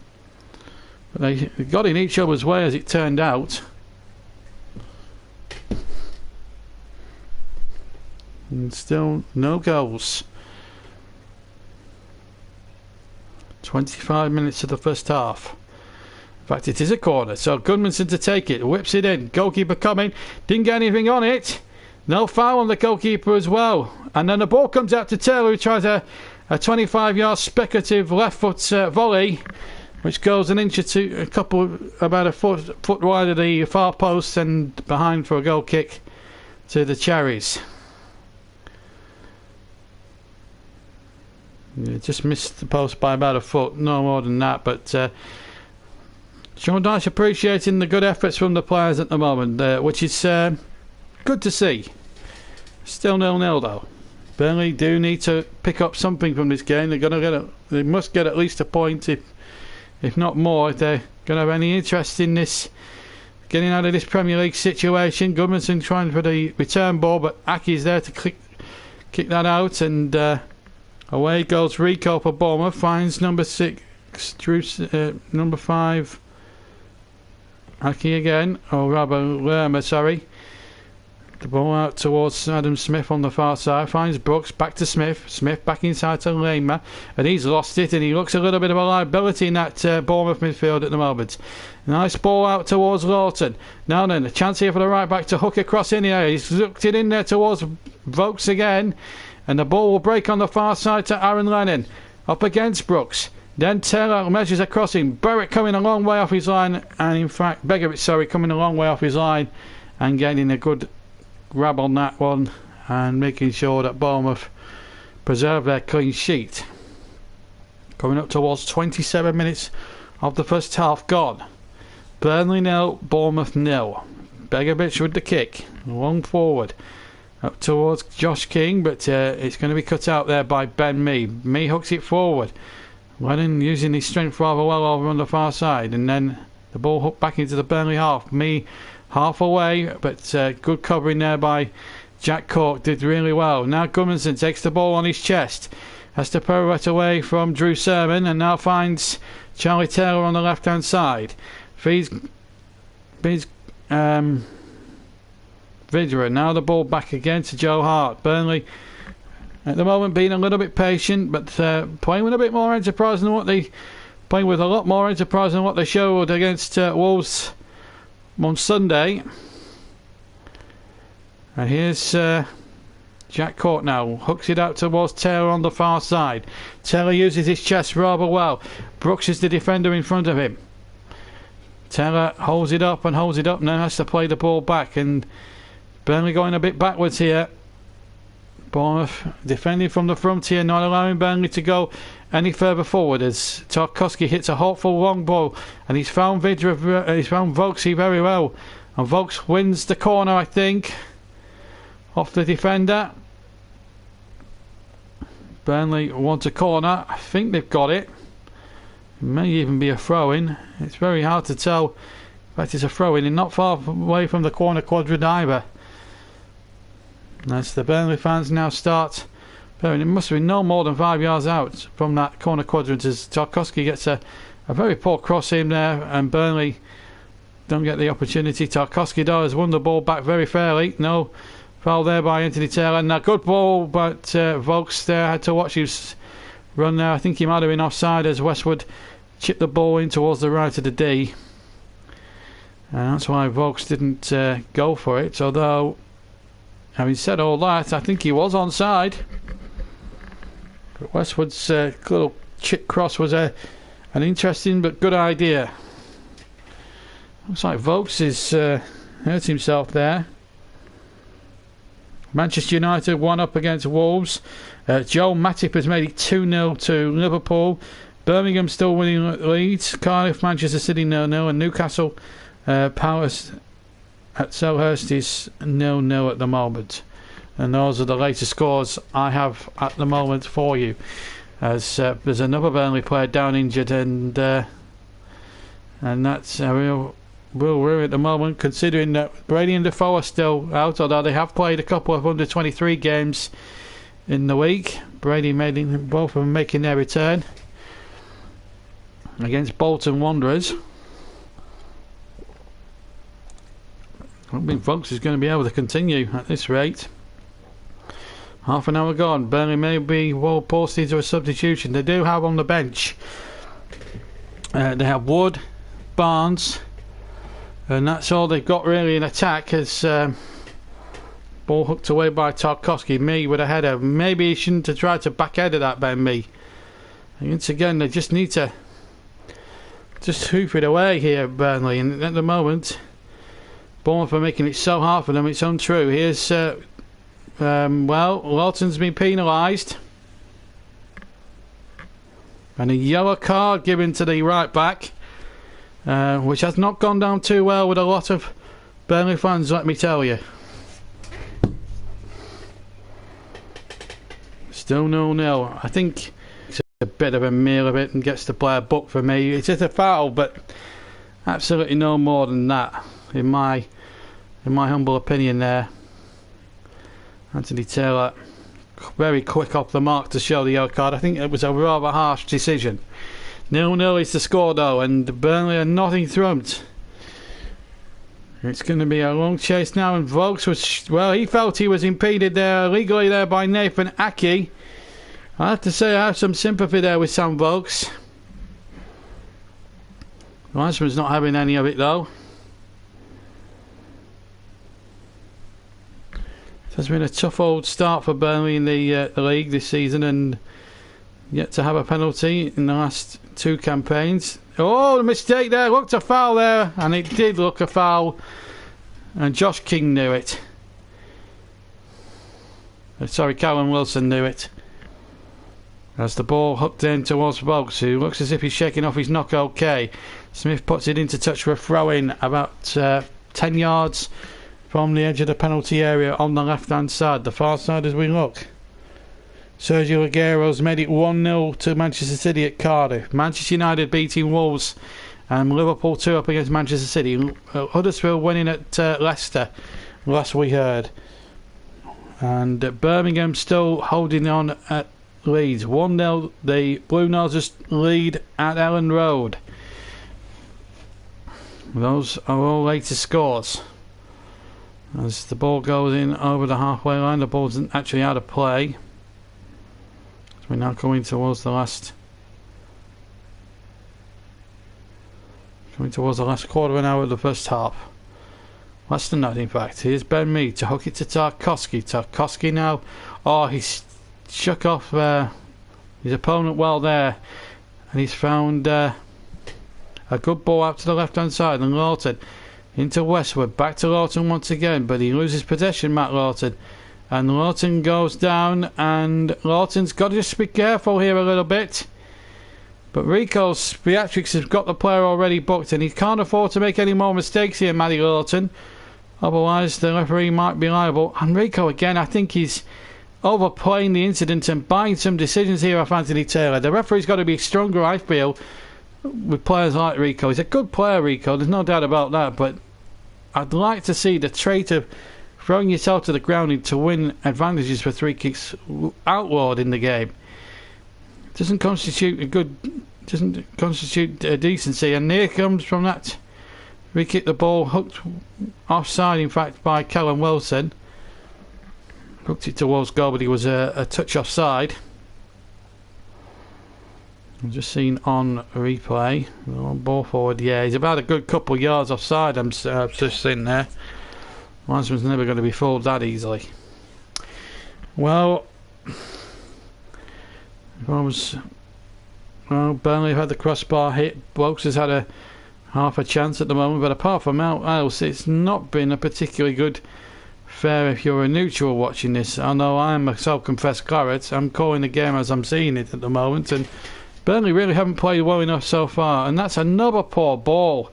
A: they got in each other's way as it turned out. And still no goals. 25 minutes of the first half. In fact, it is a corner, so Gudmundsson to take it, whips it in. Goalkeeper coming, didn't get anything on it. No foul on the goalkeeper as well. And then the ball comes out to Taylor, who tries a 25-yard speculative left foot volley, which goes an inch or two, about a foot wide of the far post and behind for a goal kick to the Cherries. Just missed the post by about a foot, no more than that. But Sean Dyche appreciating the good efforts from the players at the moment, which is good to see. Still 0-0 though. Burnley do need to pick up something from this game. They must get at least a point, if not more, if they're going to have any interest in this, getting out of this Premier League situation. Gudmundsson trying for the return ball, but Aki's there to kick that out, and away goes Rico for Bournemouth. Finds number 6, number 5, Aki again, or rather Lerma, sorry. The ball out towards Adam Smith on the far side. Finds Brooks, back to Smith. Smith back inside to Lerma, and he's lost it, and he looks a little bit of a liability in that Bournemouth midfield at the moment. Nice ball out towards Lawton. Now then, a chance here for the right back to hook across in the air. He's looked it in there towards Vokes again, and the ball will break on the far side to Aaron Lennon. Up against Brooks. Then Taylor measures a crossing. Berwick coming a long way off his line, and in fact, Begovic, coming a long way off his line and getting a good grab on that one and making sure that Bournemouth preserve their clean sheet. Coming up towards 27 minutes of the first half gone. Burnley 0, Bournemouth 0. Begovic with the kick, long forward up towards Josh King, but it's going to be cut out there by Ben Mee. Mee hooks it forward. Lennon using his strength rather well over on the far side, and then the ball hooked back into the Burnley half. Mee half away, but good covering there by Jack Cork. Did really well. Now Gudmundsson takes the ball on his chest, has to pirouette away from Drew Sermon, and now finds Charlie Taylor on the left hand side. Vidra, now the ball back again to Joe Hart. Burnley at the moment being a little bit patient, but playing with a bit more enterprise than what they playing with a lot more enterprise than what they showed against Wolves on Sunday. And here's Jack Court now, hooks it out towards Taylor on the far side. Taylor uses his chest rather well. Brooks is the defender in front of him. Taylor holds it up and now has to play the ball back, and Burnley going a bit backwards here. Bournemouth defending from the front here, not allowing Burnley to go any further forward as Tarkowski hits a hopeful long ball, and he's found Vidra, he's found Vokesy very well, and Vokes wins the corner, I think, off the defender. Burnley want a corner. I think they've got it. It may even be a throw-in. It's very hard to tell. In fact, it's a throw-in and not far away from the corner quadrant either. As the Burnley fans now start, it must have been no more than 5 yards out from that corner quadrant as Tarkowski gets a very poor cross in there, and Burnley don't get the opportunity. Tarkowski does won the ball back very fairly. No foul there by Anthony Taylor, and a good ball, but Vokes there had to watch his run there. I think he might have been offside as Westwood chipped the ball in towards the right of the D, and that's why Vokes didn't go for it. Although, having said all that, I think he was onside. But Westwood's little chip cross was an interesting but good idea. Looks like Vokes has hurt himself there. Manchester United 1 up against Wolves. Joel Matip has made it 2-0 to Liverpool. Birmingham still winning leads. Cardiff, Manchester City 0-0, and Newcastle Palace at Selhurst is 0-0 at the moment. And those are the latest scores I have at the moment for you. As there's another Burnley player down injured, and that's a real worry at the moment, considering that Brady and Defoe are still out, although they have played a couple of under-23 games in the week. Brady both of them making their return against Bolton Wanderers. I don't think Vokes is going to be able to continue at this rate. Half an hour gone. Burnley may be well posted to a substitution. They do have on the bench, they have Wood, Barnes, and that's all they've got really in attack. As ball hooked away by Tarkowski. Me with a header. Maybe he shouldn't have tried to back header that by me. And once again, they just need to just hoof it away here, Burnley. And at the moment, Bournemouth are making it so hard for them, it's untrue. Here's well, Lawton's been penalised, and a yellow card given to the right back, which has not gone down too well with a lot of Burnley fans, let me tell you. Still 0-0. I think it's a bit of a meal of it and gets the player booked for me. It's just a foul, but absolutely no more than that, in my humble opinion there. Anthony Taylor very quick off the mark to show the yellow card. I think it was a rather harsh decision. 0-0 is the score though, and Burnley are not enthronement. It's going to be a long chase now, and Vokes was, well, he felt he was impeded there illegally there by Nathan Aki. I have to say I have some sympathy there with Sam Vokes. Wiseman's not having any of it though. It's been a tough old start for Burnley in the league this season, and yet to have a penalty in the last two campaigns. Oh, the mistake there. Looked a foul there, and it did look a foul, and Josh King knew it. Sorry, Callum Wilson knew it. As the ball hooked in towards Vokes, who looks as if he's shaking off his knock okay. Smith puts it into touch for a throw-in about 10 yards from the edge of the penalty area on the left hand side, the far side as we look. Sergio Aguero's made it 1-0 to Manchester City at Cardiff. Manchester United beating Wolves and Liverpool 2 up against Manchester City. Huddersfield winning at Leicester, last we heard. And Birmingham still holding on at Leeds. 1-0, the Blue Noses lead at Ellen Road. Those are all latest scores. As the ball goes in over the halfway line, the ball's actually out of play. So we're now coming towards the last quarter of an hour of the first half. Less than that, in fact. Here's Ben Mee to hook it to Tarkowski. Tarkowski now. Oh, he's shook off his opponent well there. And he's found a good ball out to the left-hand side. And Lawton into Westwood. Back to Lawton once again. But he loses possession, Matt Lawton. And Lawton goes down. And Lawton's got to just be careful here a little bit. But Rico's Beatrix has got the player already booked. And he can't afford to make any more mistakes here, Matty Lawton. Otherwise, the referee might be liable. And Rico, again, I think he's overplaying the incident and buying some decisions here off Anthony Taylor. The referee's got to be stronger, I feel, with players like Rico. He's a good player, Rico. There's no doubt about that. But I'd like to see the trait of throwing yourself to the ground to win advantages for free kicks outlawed in the game. Doesn't constitute decency. And here comes from that. We kick the ball hooked offside, in fact, by Callum Wilson. Hooked it towards goal, but he was a touch offside. I've just seen on replay. Ball forward, yeah, he's about a good couple of yards offside. I'm just sitting there. Linesman's never going to be fooled that easily. Well, Burnley had the crossbar hit. Blokes has had half a chance at the moment, but apart from else, it's not been a particularly good fare if you're a neutral watching this. I know I'm a self-confessed Clarets. I'm calling the game as I'm seeing it at the moment, and Burnley really haven't played well enough so far. And that's another poor ball.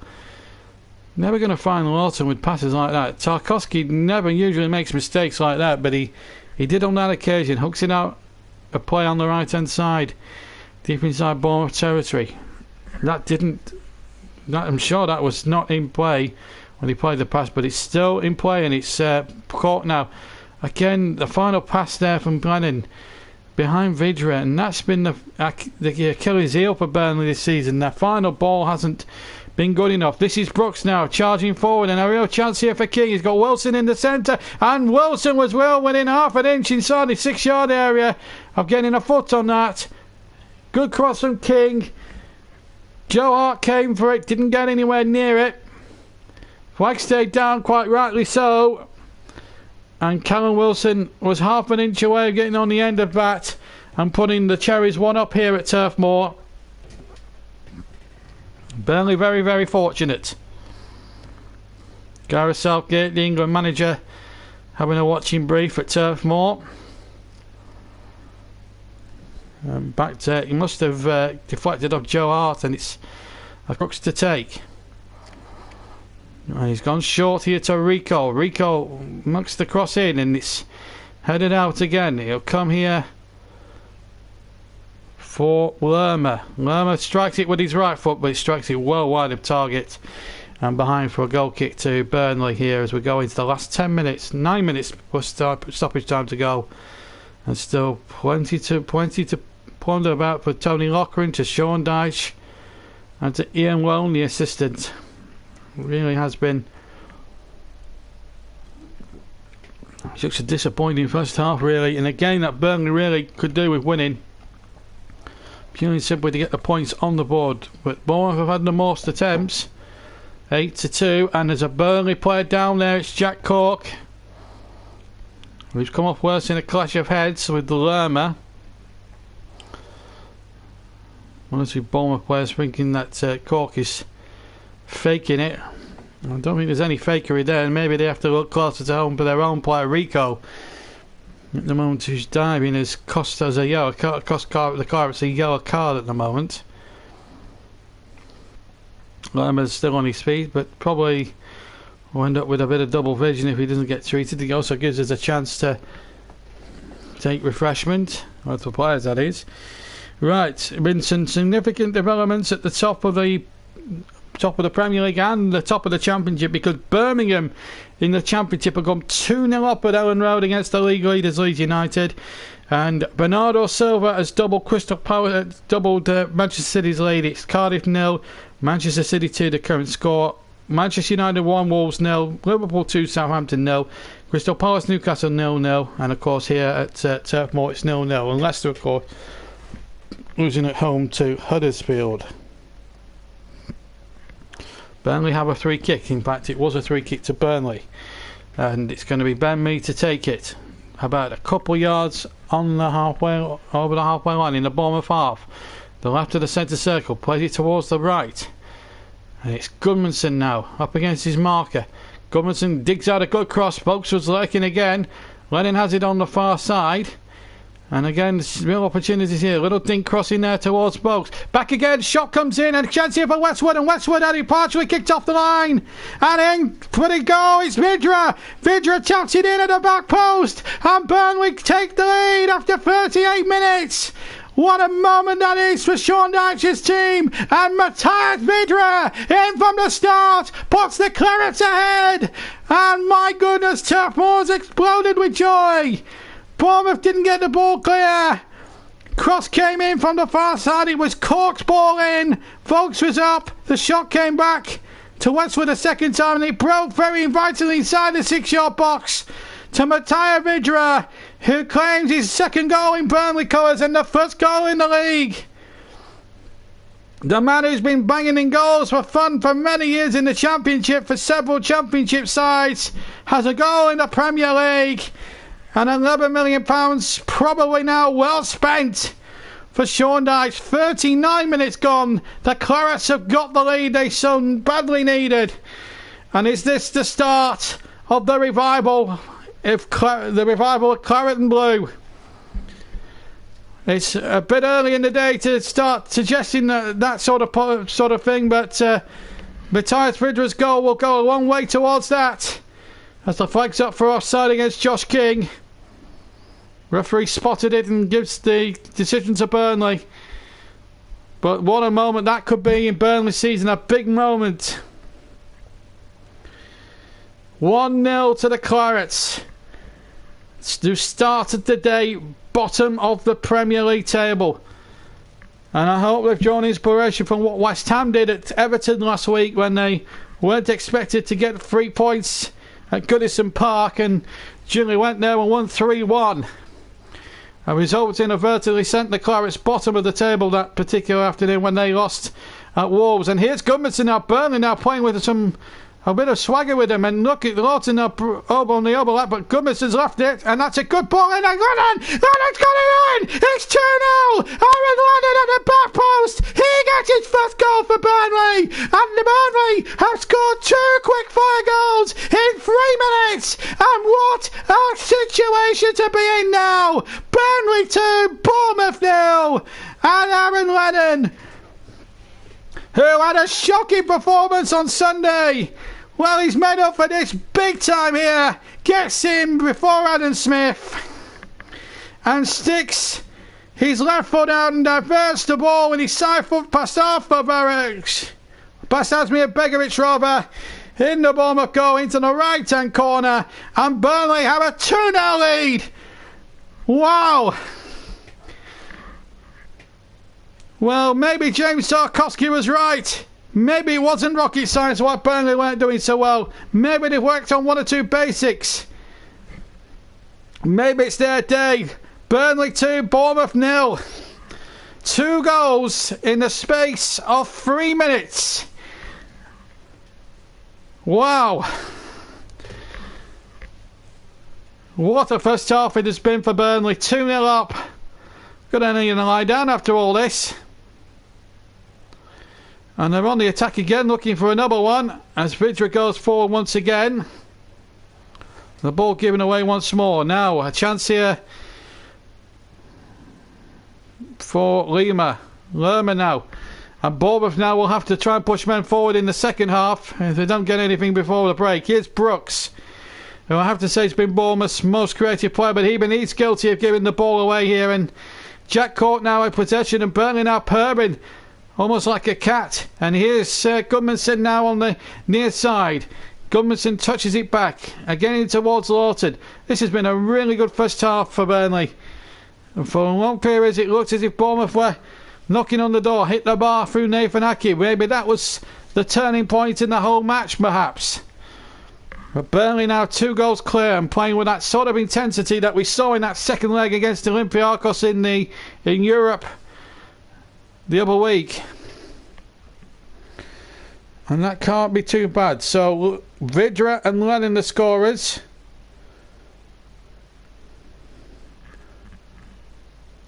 A: Never going to find Lawton with passes like that. Tarkowski never usually makes mistakes like that, but he did on that occasion. Hooks it out a play on the right hand side, deep inside Bournemouth territory. I'm sure that was not in play when he played the pass, but it's still in play, and it's caught now. Again, the final pass there from Glennon behind Vidra, and that's been the Achilles heel for Burnley this season. Their final ball hasn't been good enough. This is Brooks now charging forward, and a real chance here for King. He's got Wilson in the centre, and Wilson was well within half an inch inside the 6-yard area of getting a foot on that. Good cross from King. Joe Hart came for it, didn't get anywhere near it. Flag stayed down, quite rightly so. And Callum Wilson was half an inch away of getting on the end of that and putting the Cherries one up here at Turf Moor. Burnley very, very fortunate. Gareth Southgate, the England manager, having a watching brief at Turf Moor. Back to, he must have deflected off Joe Hart, and it's a Brooks to take. And he's gone short here to Rico. Rico mucks the cross in, and it's headed out again. He'll come here for Lerma. Lerma strikes it with his right foot, but he strikes it well wide of target and behind for a goal kick to Burnley here as we go into the last 10 minutes. 9 minutes plus stoppage time to go, and still plenty to ponder about for Tony Lochran, to Sean Dyche, and to Ian Lone, the assistant. Really has been such a disappointing first half, really, and a game that Burnley really could do with winning, purely and simply to get the points on the board. But Bournemouth have had the most attempts, 8-2, and there's a Burnley player down there. It's Jack Cork, who's come off worse in a clash of heads with Lerma. One or two Bournemouth players thinking that Cork is faking it. I don't think there's any fakery there, and maybe they have to look closer to home for their own player Rico at the moment, whose diving has cost us the Clarets a yellow card at the moment. Lerma's still on his feet, but probably will end up with a bit of double vision if he doesn't get treated. He also gives us a chance to take refreshment, or the players that is. Right, been some significant developments at the top of the top of the Premier League and the top of the Championship, because Birmingham in the Championship have gone 2-0 up at Ellen Road against the league leaders Leeds United, and Bernardo Silva has doubled Manchester City's lead. It's Cardiff 0, Manchester City 2 the current score. Manchester United 1, Wolves 0, Liverpool 2, Southampton 0, Crystal Palace, Newcastle 0-0, and of course here at Turf Moor it's 0-0, and Leicester of course losing at home to Huddersfield. Burnley have a free kick. In fact, it was a free kick to Burnley, and it's going to be Ben Mee to take it about a couple yards on the over the halfway line in the Bournemouth half. The left of the centre circle, plays it towards the right, and it's Gudmundsson now up against his marker. Gudmundsson digs out a good cross. Vokes was lurking again. Lennon has it on the far side. And again, real opportunities here. Little dink crossing there towards Vokes. Back again, shot comes in, and a chance here for Westwood, and Westwood had it partially kicked off the line. And in for the goal, it's Vidra. Vidra taps it in at the back post, and Burnley take the lead after 38 minutes. What a moment that is for Sean Dyche's team. And Matthias Vidra in from the start puts the Clarets ahead. And my goodness, Turf Moor's exploded with joy. Bournemouth didn't get the ball clear. Cross came in from the far side. It was Cork's ball in. Vokes was up. The shot came back to Westwood a second time, and it broke very invitingly inside the 6-yard box to Matthias Vidra, who claims his second goal in Burnley colours and the first goal in the league. The man who's been banging in goals for fun for many years in the Championship for several Championship sides has a goal in the Premier League, and £11 million probably now well spent for Sean Dyche. 39 minutes gone. The Clarets have got the lead they so badly needed. And is this the start of the revival? The revival of Claret and Blue. It's a bit early in the day to start suggesting that sort of thing, but Matthias Vidra's goal will go a long way towards that, as the flag's up for offside against Josh King. Referee spotted it and gives the decision to Burnley. But what a moment that could be in Burnley season, a big moment. 1-0 to the Clarets, who started the day bottom of the Premier League table. And I hope they've drawn inspiration from what West Ham did at Everton last week, when they weren't expected to get 3 points at Goodison Park, and Gilly went there and won 3-1. A result inadvertently sent the Clarets bottom of the table that particular afternoon when they lost at Wolves. And here's Gudmundsson now. Burnley now playing with a bit of swagger with him, and look at Lawton up on the overlap, but Gudmundsson's left it, and that's a good ball in, and Lennon's got it in! It's 2-0! Aaron Lennon at the back post! He gets his first goal for Burnley, and Burnley have scored 2 quick fire goals in 3 minutes, and what a situation to be in now! Burnley 2, Bournemouth 0, and Aaron Lennon, who had a shocking performance on Sunday, well, he's made up for this big time here. Gets in before Adam Smith and sticks his left foot out and diverts the ball with his side foot past Arthur Barracks. Past Asmir Begovic rather, in the Bournemouth goal into the right hand corner, and Burnley have a 2-0 lead. Wow. Well, maybe James Tarkowski was right. Maybe it wasn't rocket science why Burnley weren't doing so well. Maybe they've worked on 1 or 2 basics. Maybe it's their day. Burnley 2, Bournemouth 0. 2 goals in the space of 3 minutes. Wow. What a first half it has been for Burnley. 2-0 up. Gonna need to lie down after all this. And they're on the attack again, looking for another one, as Vidra goes forward once again. The ball given away once more. Now a chance here for Lerma now. And Bournemouth now will have to try and push men forward in the second half if they don't get anything before the break. Here's Brooks, who I have to say has been Bournemouth's most creative player, but even he's guilty of giving the ball away here. And Jack Cork now in possession, and Burnley now purring almost like a cat. And here's Gudmundsson now on the near side. Gudmundsson touches it back again in towards Lawton. This has been a really good first half for Burnley. And for long periods it looked as if Bournemouth were knocking on the door, hit the bar through Nathan Aki. Maybe that was the turning point in the whole match, perhaps. But Burnley now 2 goals clear and playing with that sort of intensity that we saw in that second leg against Olympiacos in Europe the other week. And that can't be too bad. So Vidra and Lennon the scorers.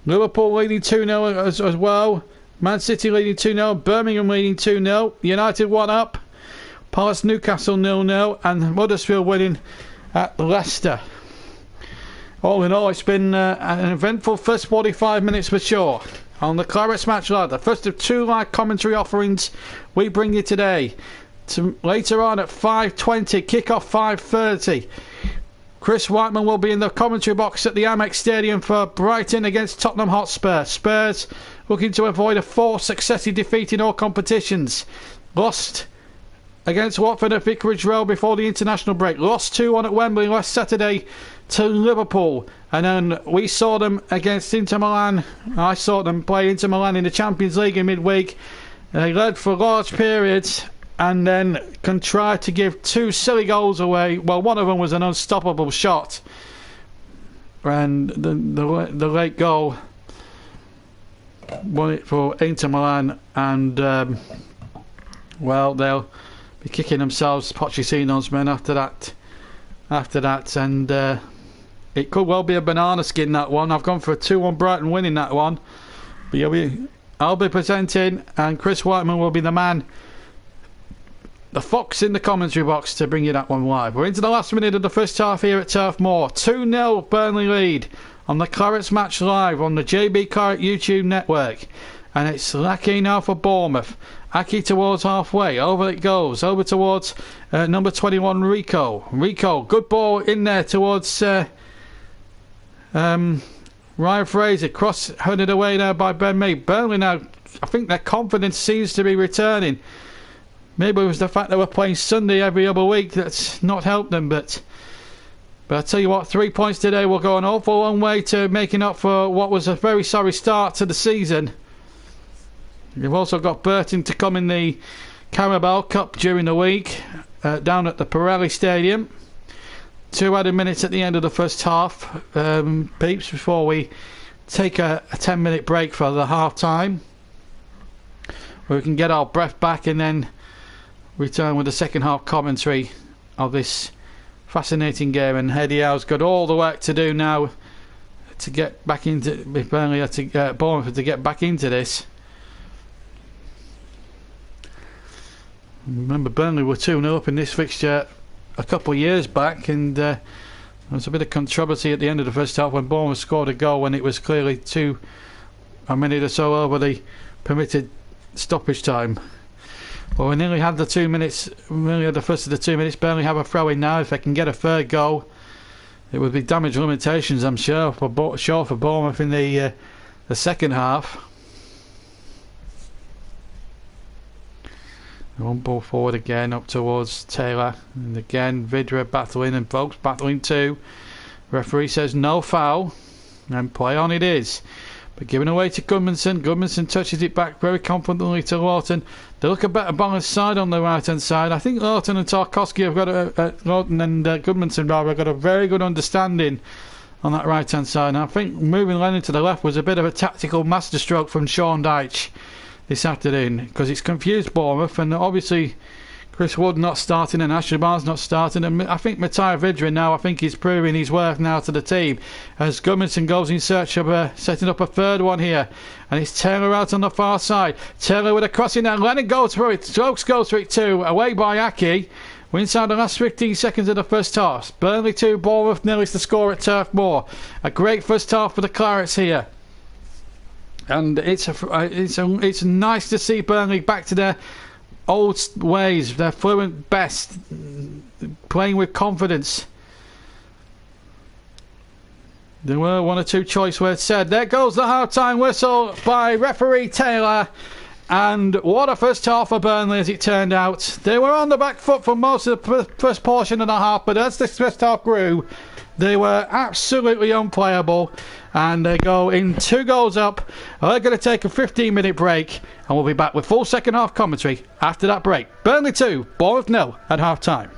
A: Liverpool leading 2-0 as well. Man City leading 2-0. Birmingham leading 2-0. United 1 up. Palace Newcastle 0-0. And Huddersfield winning at Leicester. All in all, it's been an eventful first 45 minutes for sure. On the Clarets Match Live, the first of 2 live commentary offerings we bring you today. Later on at 5:20, kick-off 5:30. Chris Whiteman will be in the commentary box at the Amex Stadium for Brighton against Tottenham Hotspur. Spurs looking to avoid a 4th successive defeat in all competitions. Lost against Watford at Vicarage Road before the international break. Lost 2-1 at Wembley last Saturday to Liverpool. And then we saw them against Inter Milan. I saw them play Inter Milan in the Champions League in midweek. They led for large periods and then contrived to give 2 silly goals away. Well, one of them was an unstoppable shot. And the late goal won it for Inter Milan. And, well, they'll be kicking themselves, Pochettino's men, after that. And it could well be a banana skin, that one. I've gone for a 2-1 Brighton winning that one. But I'll be presenting, and Chris Whiteman will be the man, the fox in the commentary box, to bring you that one live. We're into the last minute of the first half here at Turf Moor. 2-0 Burnley lead on the Clarets Match Live on the JB Claret YouTube network. And it's Aki now for Bournemouth. Aki towards halfway. Over it goes. Over towards number 21, Rico. Rico, good ball in there towards Ryan Fraser. Cross headed away there by Ben Mee. Burnley now, I think their confidence seems to be returning. Maybe it was the fact they were playing Sunday every other week that's not helped them. But I tell you what, 3 points today will go an awful long way to making up for what was a very sorry start to the season. You've also got Burton to come in the Carabao Cup during the week down at the Pirelli Stadium. 2 added minutes at the end of the first half, peeps, before we take a 10-minute break for the half time, where we can get our breath back and then return with the second half commentary of this fascinating game. And Eddie Howe's got all the work to do now to get back into Burnley, to Bournemouth to get back into this. Remember, Burnley were 2-0 up in this fixture a couple of years back, and there was a bit of controversy at the end of the first half when Bournemouth scored a goal when it was clearly a minute or so over the permitted stoppage time. Well, we nearly had the 2 minutes, nearly had the first of the 2 minutes. Burnley have a throw in now. If they can get a third goal, it would be damage limitations, I'm sure, for Bournemouth in the second half. One ball forward again up towards Taylor, and again Vidra battling, and folks battling too. Referee says no foul, and play on it is, but given away to Gudmundsson. Gudmundsson touches it back very confidently to Lawton. They look a better balanced side on the right hand side. I think Lawton and Tarkowski have got Lawton and Gudmundsson rather have got a very good understanding on that right hand side, and I think moving Lennon to the left was a bit of a tactical masterstroke from Sean Dyche this afternoon, because it's confused Bournemouth. And obviously Chris Wood not starting and Ashley Barnes not starting, and I think Matteo Vidra now, I think he's proving his worth now to the team as Gudmundsson goes in search of setting up a third one here. And it's Taylor out on the far side. Taylor with a cross in there. Lennon goes through it. Stokes goes through it too. Away by Aki. We're inside the last 15 seconds of the first half. Burnley 2, Bournemouth 0 is the score at Turf Moor. A great first half for the Clarets here. And it's nice to see Burnley back to their old ways, their fluent best, playing with confidence. There were one or two choice words said. There goes the half-time whistle by referee Taylor. And what a first half for Burnley, as it turned out. They were on the back foot for most of the first portion of the half, but as this first half grew, they were absolutely unplayable, and they go in 2 goals up. They're going to take a 15-minute break, and we'll be back with full second half commentary after that break. Burnley 2, Bournemouth 0 at half time.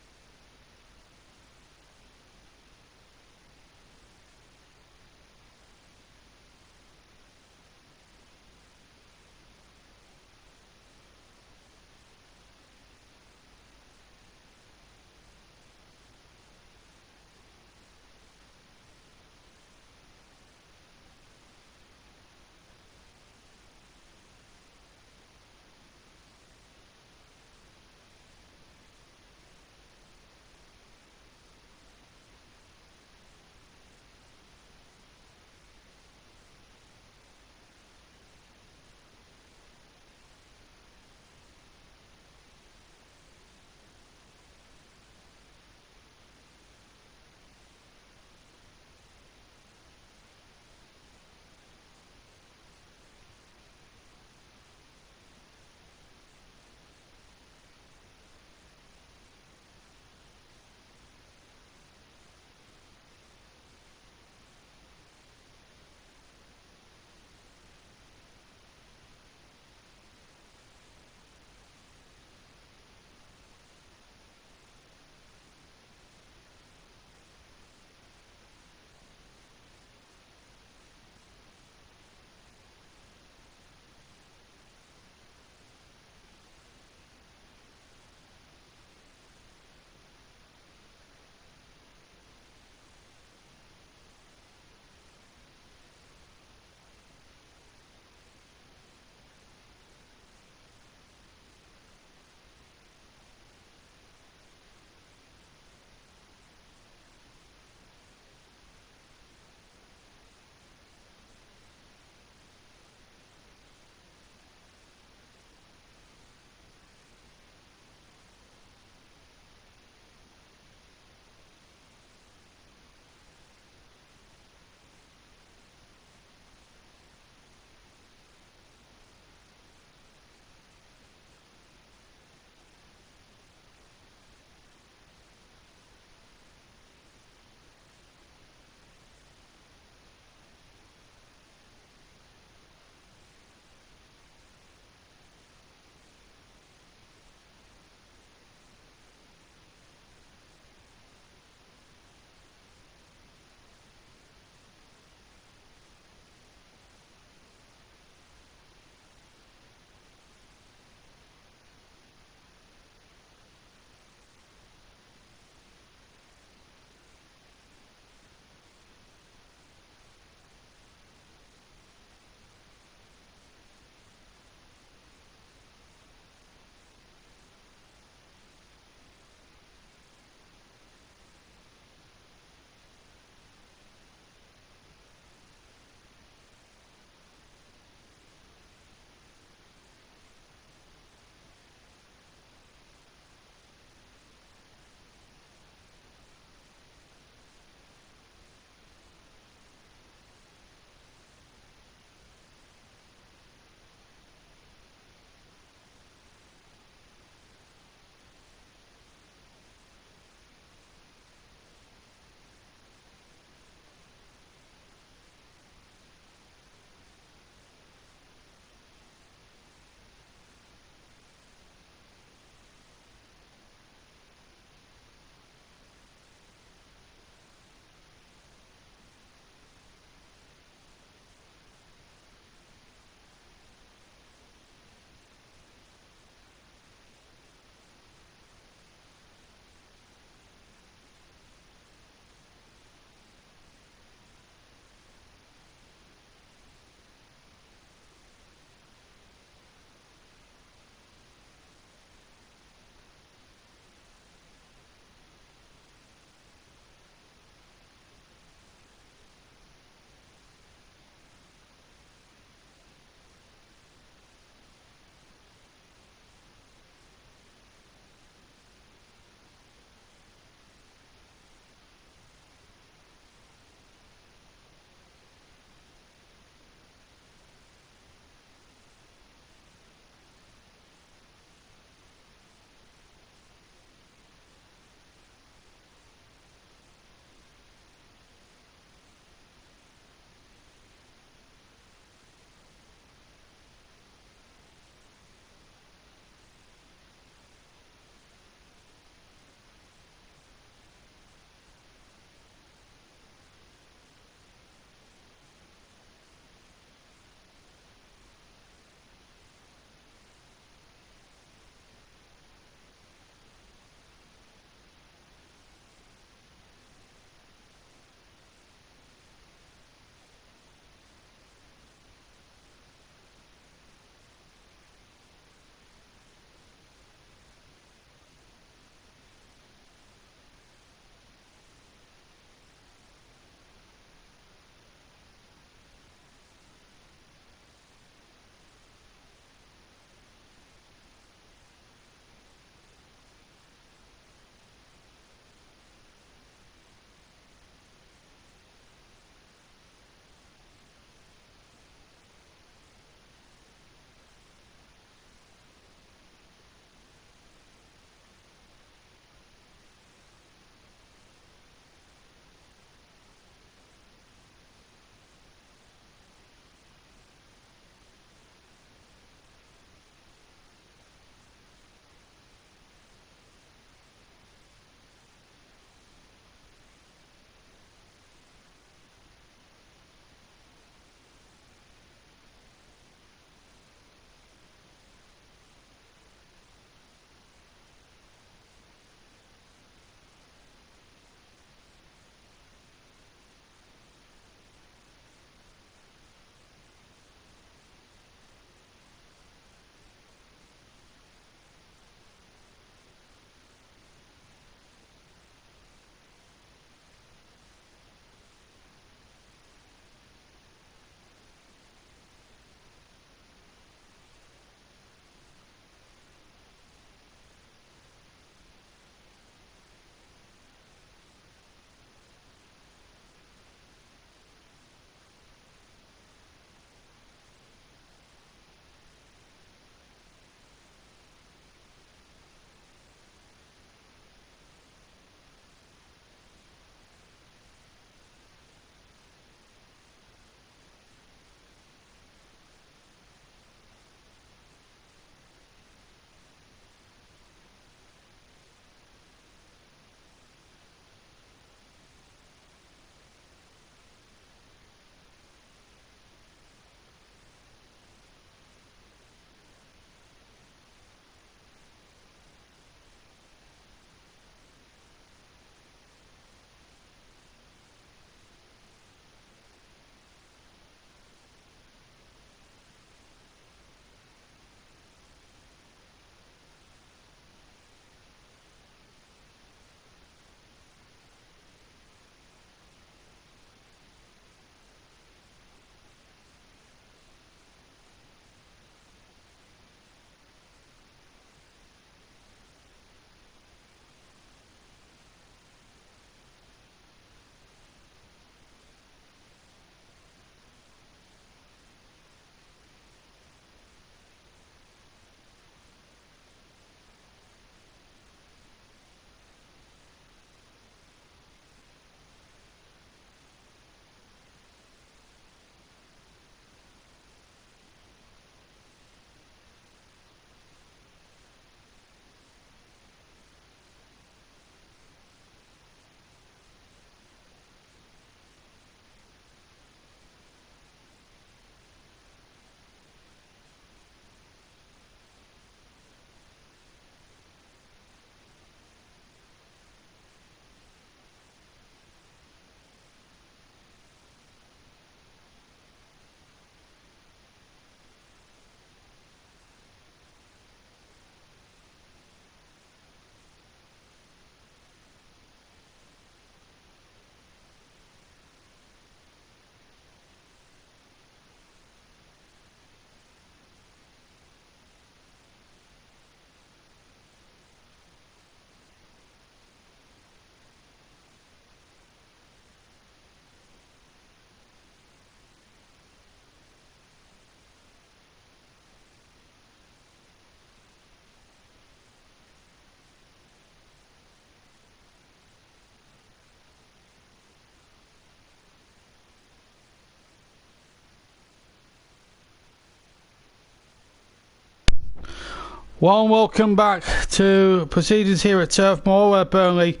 A: Warm welcome back to proceedings here at Turf Moor, where Burnley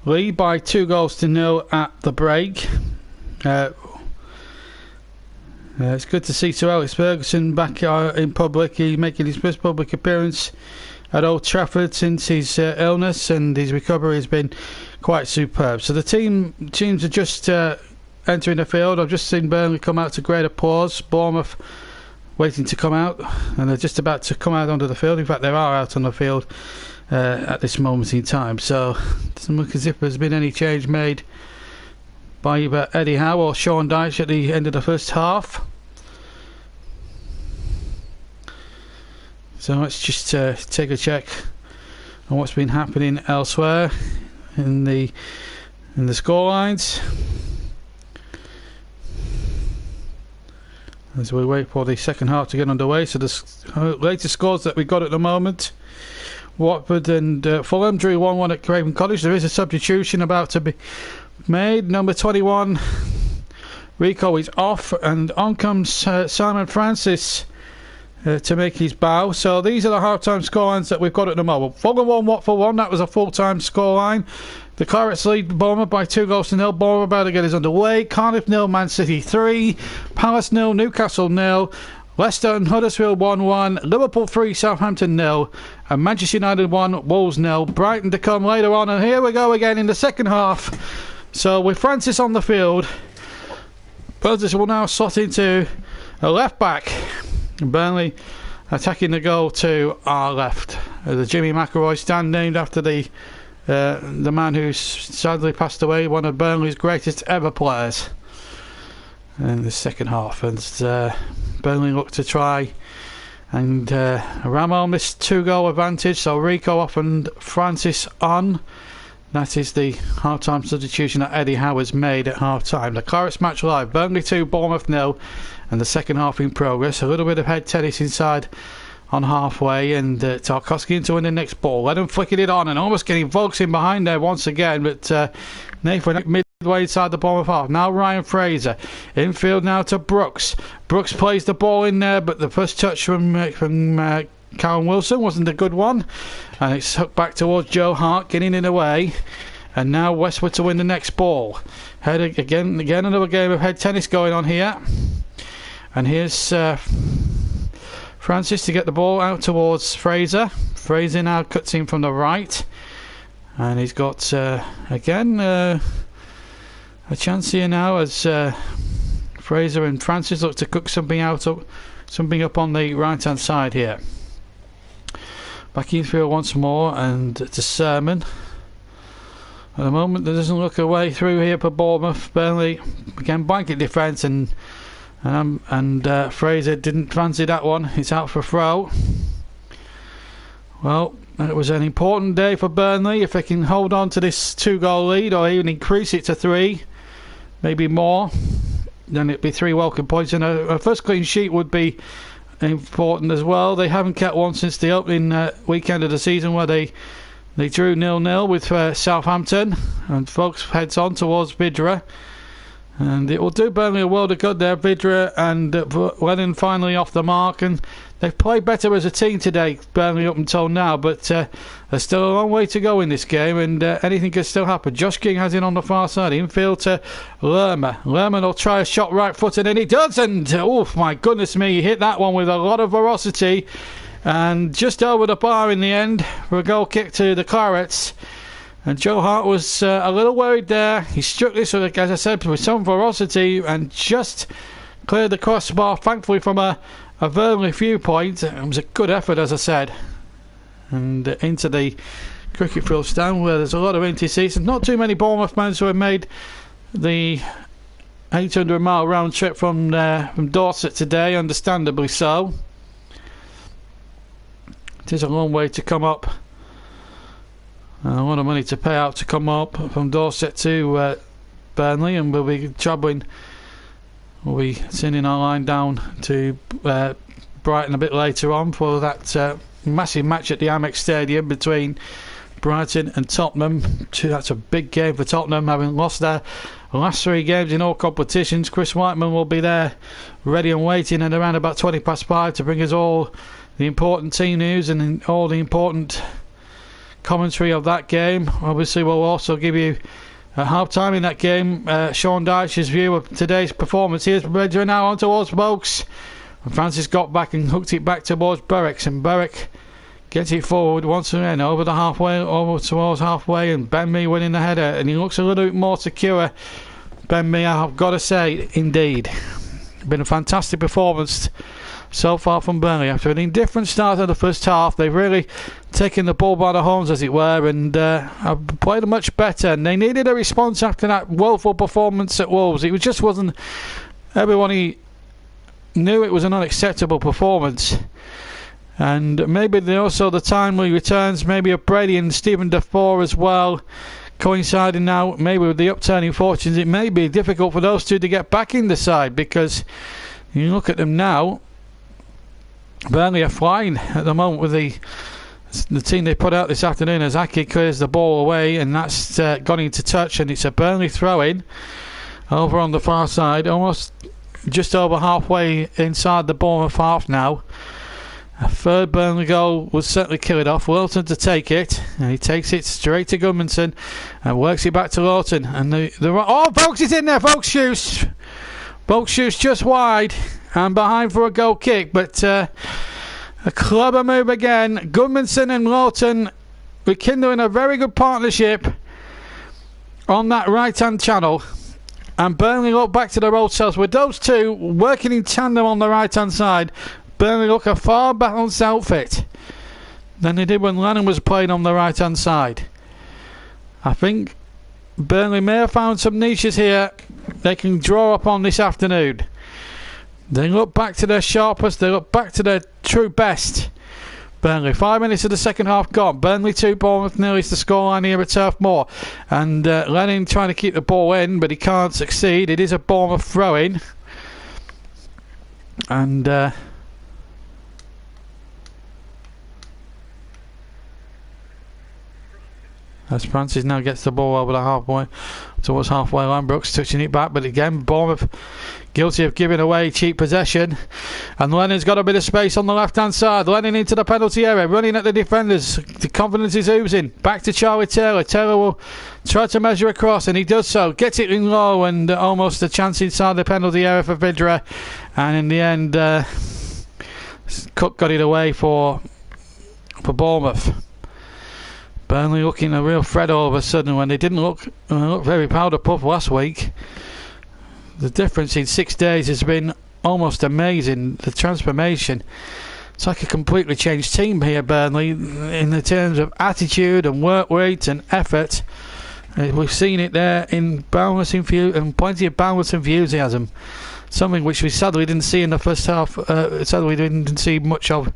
A: lead by 2-0 at the break. It's good to see Sir Alex Ferguson back in public. He's making his first public appearance at Old Trafford since his illness, and his recovery has been quite superb. So the teams are just entering the field. I've just seen Burnley come out to great applause. Bournemouth waiting to come out, and they're just about to come out onto the field. In fact, they are out on the field at this moment in time. So it doesn't look as if there's been any change made by either Eddie Howe or Sean Dyche at the end of the first half. So let's just take a check on what's been happening elsewhere in the scorelines as we wait for the second half to get underway. So the latest scores that we got at the moment: Watford and Fulham drew 1-1 at Craven Cottage. There is a substitution about to be made. Number 21, Rico, is off, and on comes Simon Francis to make his bow. So these are the half-time scorelines that we've got at the moment. Fulham 1, Watford 1. That was a full-time scoreline. The Clarets lead Bournemouth by 2-0. Bournemouth about to get us underway. Cardiff 0, Man City 3. Palace 0, Newcastle 0. Leicester and Huddersfield 1-1. Liverpool 3, Southampton 0. And Manchester United 1, Wolves 0. Brighton to come later on. And here we go again in the second half. So with Francis on the field, Francis will now slot into a left back. Burnley attacking the goal to our left. The Jimmy McIlroy stand, named after the man who's sadly passed away, one of Burnley's greatest ever players, in the second half. And Burnley look to try and ram on this 2-goal advantage. So Rico off and Francis on. That is the half-time substitution that Eddie Howe has made at half-time. The Clarets match live. Burnley 2, Bournemouth 0, and the second half in progress. A little bit of head tennis inside on halfway, and Tarkowski into win the next ball. Let him flicking it on and almost getting Volks in behind there once again, but Nathan midway inside the Bournemouth half. Now Ryan Fraser. Infield now to Brooks. Brooks plays the ball in there, but the first touch from Callum Wilson wasn't a good one, and it's hooked back towards Joe Hart, getting in the way. And now Westwood to win the next ball. Again another game of head tennis going on here. And here's Francis to get the ball out towards Fraser. Fraser now cuts in from the right, and he's got again a chance here now as Fraser and Francis look to cook something up on the right hand side here. Back infield once more, and to Sermon. At the moment, there doesn't look a way through here for Bournemouth. Burnley again blanket defence, and Fraser didn't fancy that one. It's out for a throw. Well, it was an important day for Burnley. If they can hold on to this 2-goal lead, or even increase it to 3, maybe more, then it'd be 3 welcome points, and a first clean sheet would be important as well. They haven't kept one since the opening weekend of the season, where they drew 0-0 with Southampton, and folks heads on towards Vidra, and it will do Burnley a world of good there. Vidra and Lennon finally off the mark, and they've played better as a team today, Burnley, up until now, but there's still a long way to go in this game, and anything can still happen. Josh King has it on the far side, infield to Lerma. Lerma will try a shot right footed, and he does, and oh my goodness me, he hit that one with a lot of ferocity, and just over the bar in the end for a goal kick to the Clarets. And Joe Hart was a little worried there. He struck this, as I said, with some ferocity, and just cleared the crossbar, thankfully from a Burnley viewpoint. It was a good effort, as I said. And into the cricket field stand, where there's a lot of empty seats, and not too many Bournemouth fans who have made the 800-mile round trip from Dorset today, understandably so. It is a long way to come up, and a lot of money to pay out to come up from Dorset to Burnley, and we'll be sending our line down to Brighton a bit later on for that massive match at the Amex Stadium between Brighton and Tottenham. That's a big game for Tottenham, having lost their last 3 games in all competitions. Chris Whiteman will be there ready and waiting at around about 5:20 to bring us all the important team news and all the important commentary of that game. Obviously, we'll also give you at half-time in that game Sean Dyche's view of today's performance. Here's Bridger now on towards Vokes. And Francis got back and hooked it back towards Berwick, and Berwick gets it forward once again over towards halfway, and Ben Mee winning the header, and he looks a little bit more secure. Ben Mee, I've got to say, indeed, been a fantastic performance so far from Burnley. After an indifferent start of the first half, they've really taken the ball by the horns, as it were, and have played much better. And they needed a response after that woeful performance at Wolves. It just wasn't. Everyone knew it was an unacceptable performance. And maybe also the timely returns, maybe of Brady and Stephen Defoe as well, coinciding now maybe with the upturning fortunes. It may be difficult for those two to get back in the side, because you look at them now, Burnley are flying at the moment with the team they put out this afternoon as Aki clears the ball away, and that's gone into touch, and it's a Burnley throw-in over on the far side, almost just over halfway inside the Bournemouth half now. A third Burnley goal will certainly kill it off. Wilton to take it, and he takes it straight to Gudmundsson and works it back to Lawton. And Vokes is in there. Vokes shoots just wide and behind for a goal kick, but a clever move again. Gudmundsson and Lawton rekindling a very good partnership on that right hand channel, and Burnley look back to their old selves with those two working in tandem on the right hand side. Burnley look a far balanced outfit than they did when Lennon was playing on the right hand side. I think Burnley may have found some niches here they can draw upon this afternoon. They look back to their sharpest, they look back to their true best. Burnley, 5 minutes of the second half gone. Burnley 2, Bournemouth nil is the scoreline here at Turf Moor. And Lennon trying to keep the ball in, but he can't succeed. It is a Bournemouth throw-in. And as Francis now gets the ball over the halfway towards halfway line, Brooks touching it back, but again Bournemouth guilty of giving away cheap possession, and Lennon's got a bit of space on the left hand side. Lennon into the penalty area, running at the defenders. The confidence is oozing. Back to Charlie Taylor. Taylor will try to measure across, and he does so. Gets it in low, and almost a chance inside the penalty area for Vidra, and in the end Cook got it away for Bournemouth. Burnley looking a real threat all of a sudden when they didn't look very powder puff last week. The difference in 6 days has been almost amazing. The transformation. It's like a completely changed team here, Burnley, in the terms of attitude and work rate and effort. We've seen it there in boundless and plenty of boundless enthusiasm. Something which we sadly didn't see in the first half. Sadly, we didn't see much of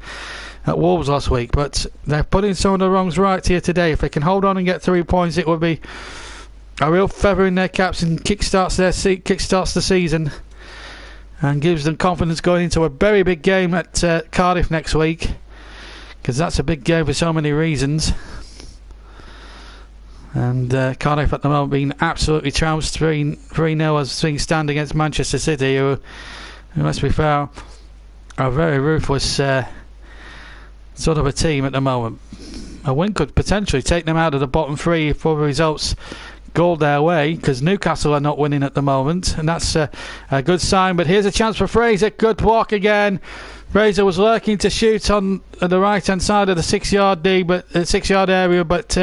A: at Wolves last week, but they're putting some of the wrongs right here today. If they can hold on and get 3 points, it would be a real feather in their caps and kickstarts the season and gives them confidence going into a very big game at Cardiff next week, because that's a big game for so many reasons. And Cardiff at the moment being absolutely trounced 3-0 as things stand against Manchester City, who let's be fair, are very ruthless sort of a team at the moment. A win could potentially take them out of the bottom three if other results go their way, because Newcastle are not winning at the moment, and that's a good sign. But here's a chance for Fraser. Good block again. Fraser was lurking to shoot on the right hand side of the 6 yard area, but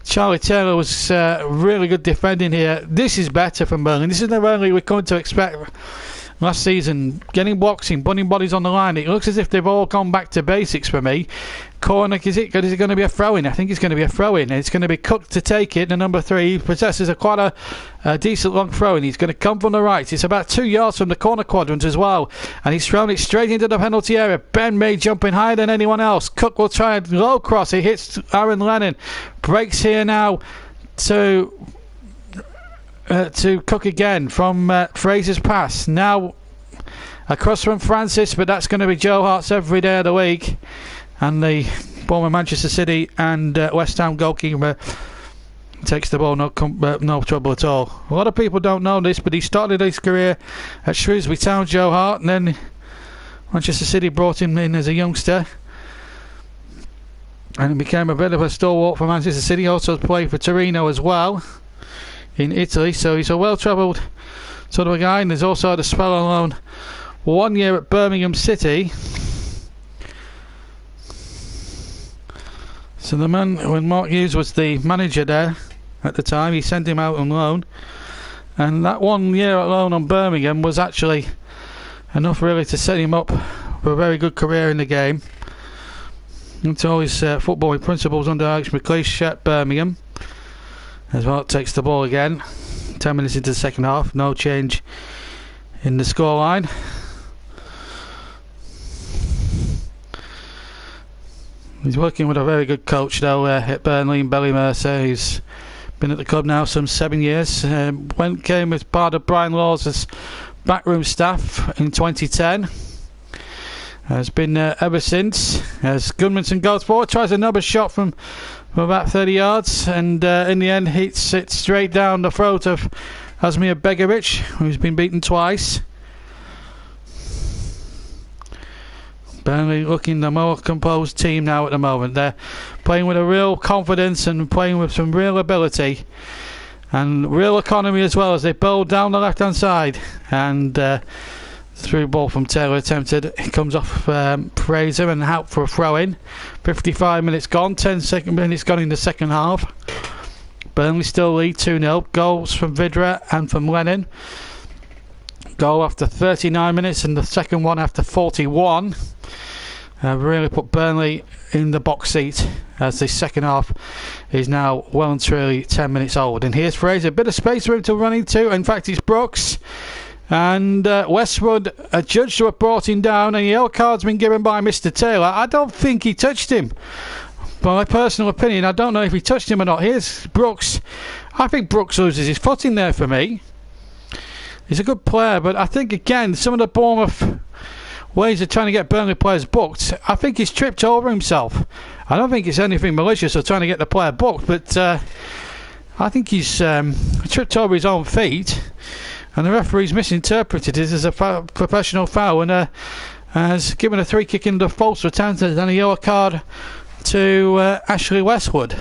A: Charlie Taylor was really good defending here. This is better from Burnley. This is the Burnley we're coming to expect last season, getting boxing, bunting bodies on the line. It looks as if they've all gone back to basics for me. Corner, is it going to be a throw-in? I think it's going to be a throw-in. It's going to be Cook to take it. The number 3 possesses quite a decent long throw-in. He's going to come from the right. It's about 2 yards from the corner quadrant as well, and he's thrown it straight into the penalty area. Ben Mee jumping higher than anyone else. Cook will try a low cross. He hits Aaron Lennon. Breaks here now to Cook again from Fraser's pass. Now across from Francis, but that's going to be Joe Hart's every day of the week. And the former Manchester City and West Ham goalkeeper takes the ball, no trouble at all. A lot of people don't know this, but he started his career at Shrewsbury Town, Joe Hart, and then Manchester City brought him in as a youngster. and he became a bit of a stalwart for Manchester City. Also played for Torino as well in Italy, so he's a well-travelled sort of a guy. And there's also had a spell on loan 1 year at Birmingham City. So the man, when Mark Hughes was the manager there at the time, he sent him out on loan, and that 1 year at loan on Birmingham was actually enough really to set him up for a very good career in the game. Into all his footballing principles under Alex McLeish at Birmingham. As well, takes the ball again. 10 minutes into the second half, no change in the scoreline. He's working with a very good coach though at Burnley, in Billy Mercer, who's been at the club now some 7 years. Came as part of Brian Law's backroom staff in 2010. Has been ever since. As Gunnarsson goes forward, tries another shot from about 30 yards, and in the end hits it straight down the throat of Asmir Begovic, who's been beaten twice. Burnley looking the more composed team now at the moment. They're playing with a real confidence and playing with some real ability and real economy as well, as they bowl down the left hand side, and through ball from Taylor attempted. It comes off Fraser and out for a throw in. 55 minutes gone, 10 minutes gone in the second half. Burnley still lead 2-0. Goals from Vidra and from Lennon. Goal after 39 minutes and the second one after 41. Really put Burnley in the box seat, as the second half is now well and truly 10 minutes old. And here's Fraser, a bit of space for him to run into. In fact, it's Brooks. And Westwood adjudged to have brought him down, and the yellow card's been given by Mr. Taylor. I don't think he touched him. By my personal opinion, I don't know if he touched him or not. Here's Brooks. I think Brooks loses his footing there for me. He's a good player, but I think, again, some of the Bournemouth ways of trying to get Burnley players booked, I think he's tripped over himself. I don't think it's anything malicious or trying to get the player booked, but I think he's tripped over his own feet, and the referee's misinterpreted it as a professional foul, and has given a free kick into false retention and a yellow card to Ashley Westwood,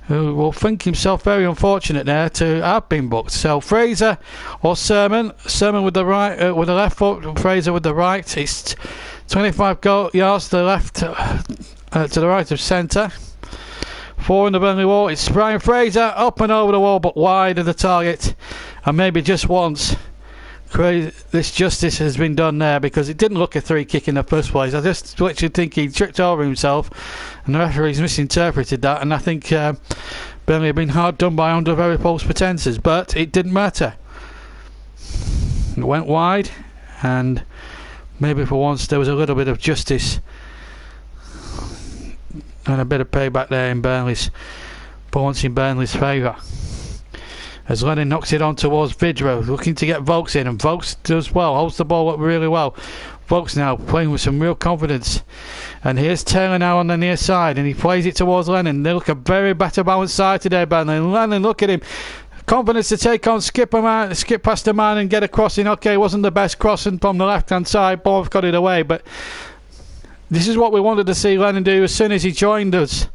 A: who will think himself very unfortunate there to have been booked. So Fraser or Sermon with the right, with the left foot, Fraser with the right. It's 25 yards to the left, to the right of centre. 4 in the Burnley wall. It's Brian Fraser up and over the wall, but wide of the target, and maybe just once. This justice has been done there, because it didn't look a free kick in the first place. I just literally think he tripped over himself, and the referee's misinterpreted that, and I think Burnley have been hard done by under very false pretences, but it didn't matter. It went wide, and maybe for once there was a little bit of justice and a bit of payback there in Burnley's, for once in Burnley's favour. As Lennon knocks it on towards Vidra, looking to get Vokes in, and Vokes does well, holds the ball up really well. Vokes now playing with some real confidence, and here's Taylor now on the near side, and he plays it towards Lennon. They look a very better balanced side today, Burnley. Lennon, look at him, confidence to take on, skip past a man and get a crossing. Okay, it wasn't the best crossing from the left hand side, Bournemouth got it away, but this is what we wanted to see Lennon do as soon as he joined us.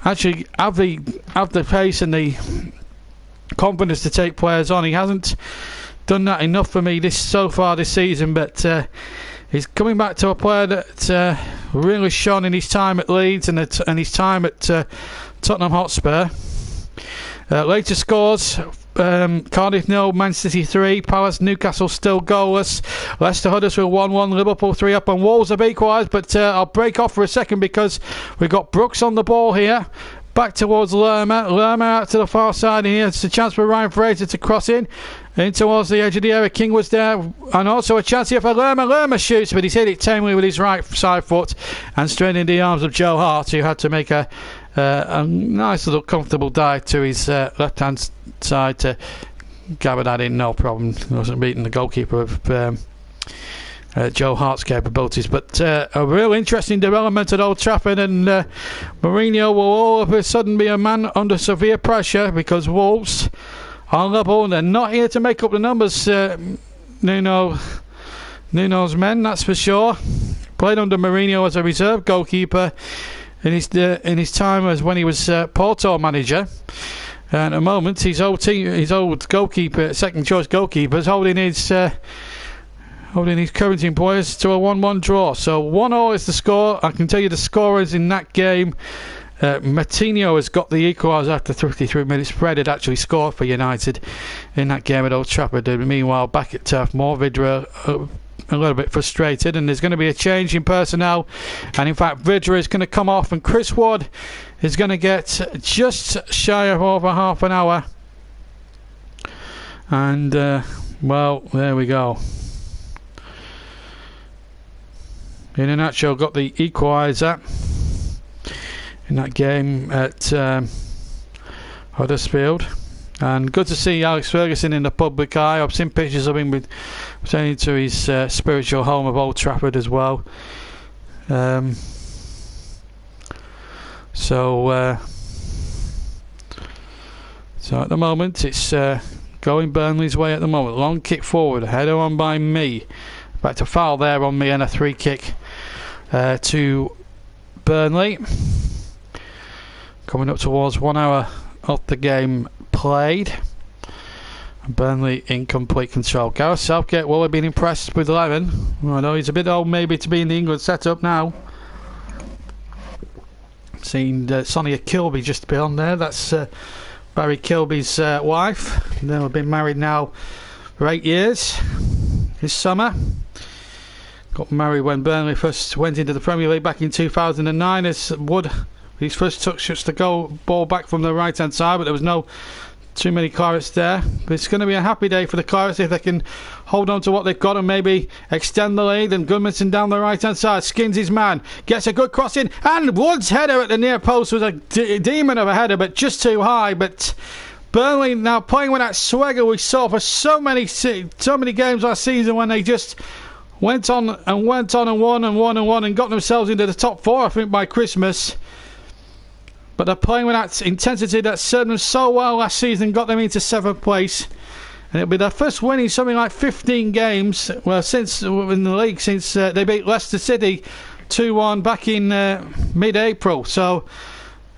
A: Actually have the pace and the confidence to take players on. He hasn't done that enough for me so far this season, but he's coming back to a player that really shone in his time at Leeds and his time at Tottenham Hotspur. Later scores: Cardiff 0, Man City 3, Palace, Newcastle still goalless, Leicester Huddersfield 1-1, Liverpool 3 up, and Wolves have equalised. But I'll break off for a second, because we've got Brooks on the ball here. Back towards Lerma out to the far side, and here's a chance for Ryan Fraser to cross in towards the edge of the area. King was there, and also a chance here for Lerma. Lerma shoots, but he's hit it tamely with his right side foot and straight into the arms of Joe Hart, who had to make a nice little comfortable dive to his left hand side to gather that in, no problem. He wasn't beating the goalkeeper of Joe Hart's capabilities. But a real interesting development at Old Trafford, and Mourinho will all of a sudden be a man under severe pressure, because Wolves are level and they're not here to make up the numbers. Nuno's men, that's for sure. Played under Mourinho as a reserve goalkeeper in his time as when he was Porto manager. And at the moment, his old goalkeeper, second choice goalkeeper, is holding his current employers to a 1-1 draw. So 1-1 is the score. I can tell you the scorers in that game. Martinho has got the equaliser after 33 minutes. Fred had actually scored for United in that game at Old Trafford. Meanwhile, back at Turf Moor, Vidra a little bit frustrated, and there's going to be a change in personnel. And in fact, Vidra is going to come off, and Chris Wood is going to get just shy of over half an hour. And well, there we go. In a nutshell, got the equaliser in that game at Huddersfield. And good to see Alex Ferguson in the public eye. I've seen pictures of him returning to his spiritual home of Old Trafford as well. So at the moment it's going Burnley's way at the moment. Long kick forward, header on by me. Back to foul there on me, and a free kick to Burnley. Coming up towards 1 hour of the game played. Burnley in complete control. Gareth Southgate will have been impressed with 11. I know he's a bit old maybe to be in the England setup now. Seen Sonia Kilby just beyond there. That's Barry Kilby's wife. They've been married now for 8 years. This summer. Got married when Burnley first went into the Premier League back in 2009 as Wood, his first touch, shoots the ball back from the right hand side, but there was no too many Clarets there. But it's going to be a happy day for the Clarets if they can hold on to what they've got and maybe extend the lead. And Goodmanson down the right hand side skins his man, gets a good cross in, and Wood's header at the near post was a demon of a header, but just too high. But Burnley now playing with that swagger we saw for so many games last season, when they just went on and won and got themselves into the top 4, I think, by Christmas. But they're playing with that intensity that served them so well last season, got them into 7th place. And it'll be their first win in something like 15 games, well, since in the league, since they beat Leicester City 2-1 back in mid-April. So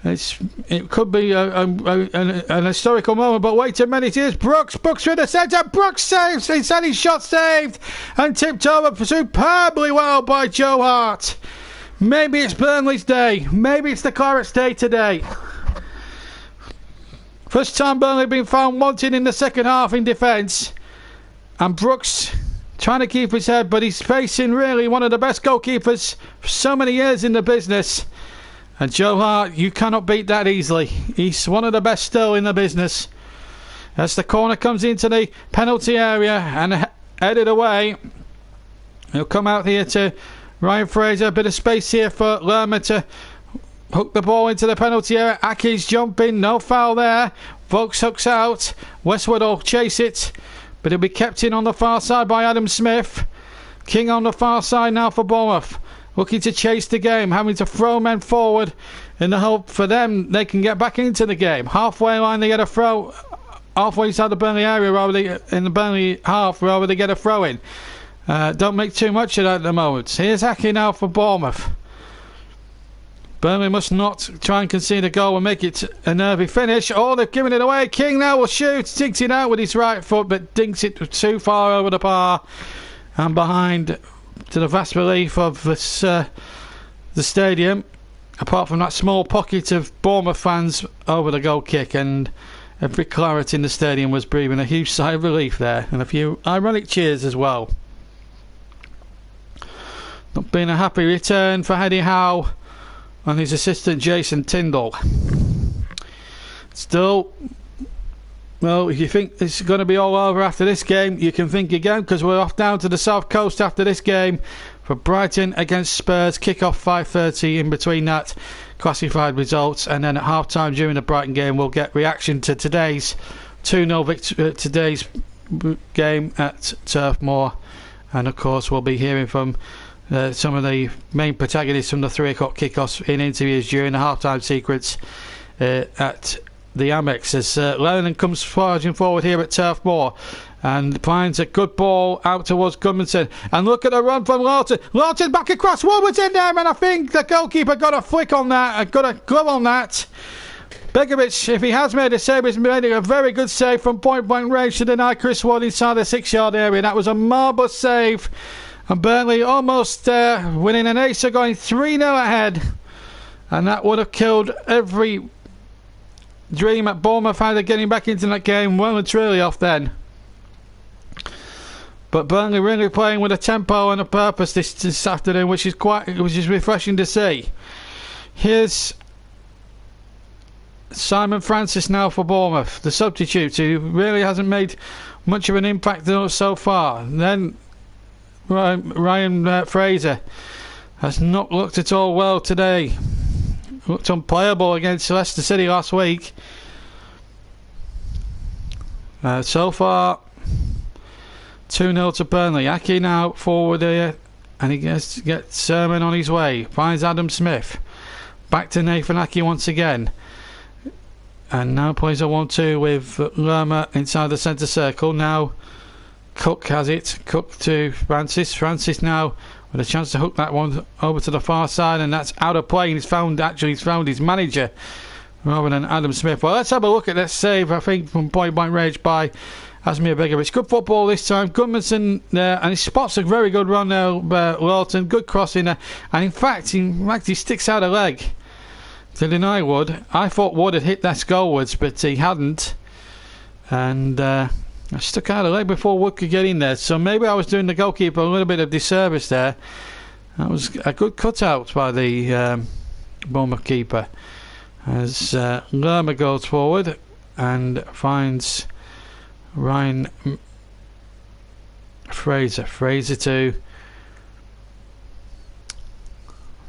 A: it could be an historical moment, but wait a minute, here's Brooks through the centre, Brooks saves, he's had his shot saved and tipped over superbly well by Joe Hart. Maybe it's Burnley's day, maybe it's the Clarets' day today. First time Burnley been found wanting in the second half in defence, and Brooks trying to keep his head, but he's facing really one of the best goalkeepers for so many years in the business. And Joe Hart, you cannot beat that easily. He's one of the best still in the business. As the corner comes into the penalty area and headed away, he'll come out here to Ryan Fraser. A bit of space here for Lerma to hook the ball into the penalty area. Aki's jumping, no foul there. Vokes hooks out. Westwood will chase it, but it'll be kept in on the far side by Adam Smith. King on the far side now for Bournemouth, looking to chase the game, having to throw men forward in the hope for them they can get back into the game. Halfway line, they get a throw. Halfway inside the Burnley area, in the Burnley half, rather they get a throw in. Don't make too much of that at the moment. Here's Aki now for Bournemouth. Burnley must not try and concede a goal and make it a nervy finish. Oh, they've given it away. King now will shoot, sticks it out with his right foot, but dinks it too far over the bar and behind, to the vast relief of this, the stadium, apart from that small pocket of Bournemouth fans over the goal kick, and every Claret in the stadium was breathing a huge sigh of relief there, and a few ironic cheers as well. Not been a happy return for Eddie Howe and his assistant Jason Tyndall. Still, well, if you think it's going to be all over after this game, you can think again, because we're off down to the south coast after this game for Brighton against Spurs. Kick-off 5:30. In between that, classified results, and then at half-time during the Brighton game we'll get reaction to today's 2-0 victory, today's game at Turf Moor, and of course we'll be hearing from some of the main protagonists from the 3 o'clock kickoffs in interviews during the half-time sequence at the Amex as Lennon comes charging forward here at Turf Moor and finds a good ball out towards Gudmundsson. And look at the run from Lawton. Lawton back across. Woodward's in there, and I think the goalkeeper got a flick on that, got a glove on that. Begovic, if he has made a save, he's made a very good save from point-blank range to deny Chris Ward inside the 6-yard area. That was a marvellous save. And Burnley almost winning an ace, going 3-0 ahead. And that would have killed every dream at Bournemouth had of getting back into that game well and truly off then. But Burnley really playing with a tempo and a purpose this afternoon, which is refreshing to see. Here's Simon Francis now for Bournemouth, the substitute, who really hasn't made much of an impact so far. And then Ryan Fraser has not looked at all well today. Looked unplayable against Leicester City last week. So far 2-0 to Burnley. Aki now forward here, and he gets Sermon on his way. Finds Adam Smith. Back to Nathan Aki once again. And now plays a 1-2 with Lerma inside the centre circle. Now Cook has it. Cook to Francis. Francis now with a chance to hook that one over to the far side, and that's out of play. And he's found his manager rather than Adam Smith. Well, let's have a look at that save, I think, from point-blank range by Asmir Begovic. Good football this time. Gudmundsson there, and he spots a very good run there. Lawton, good crossing there, and in fact he sticks out a leg to deny Wood. I thought Wood had hit that goalwards, but he hadn't, and I stuck out a leg before Wood could get in there. So maybe I was doing the goalkeeper a little bit of disservice there. That was a good cutout by the Bournemouth keeper as Lerma goes forward and finds Ryan Fraser to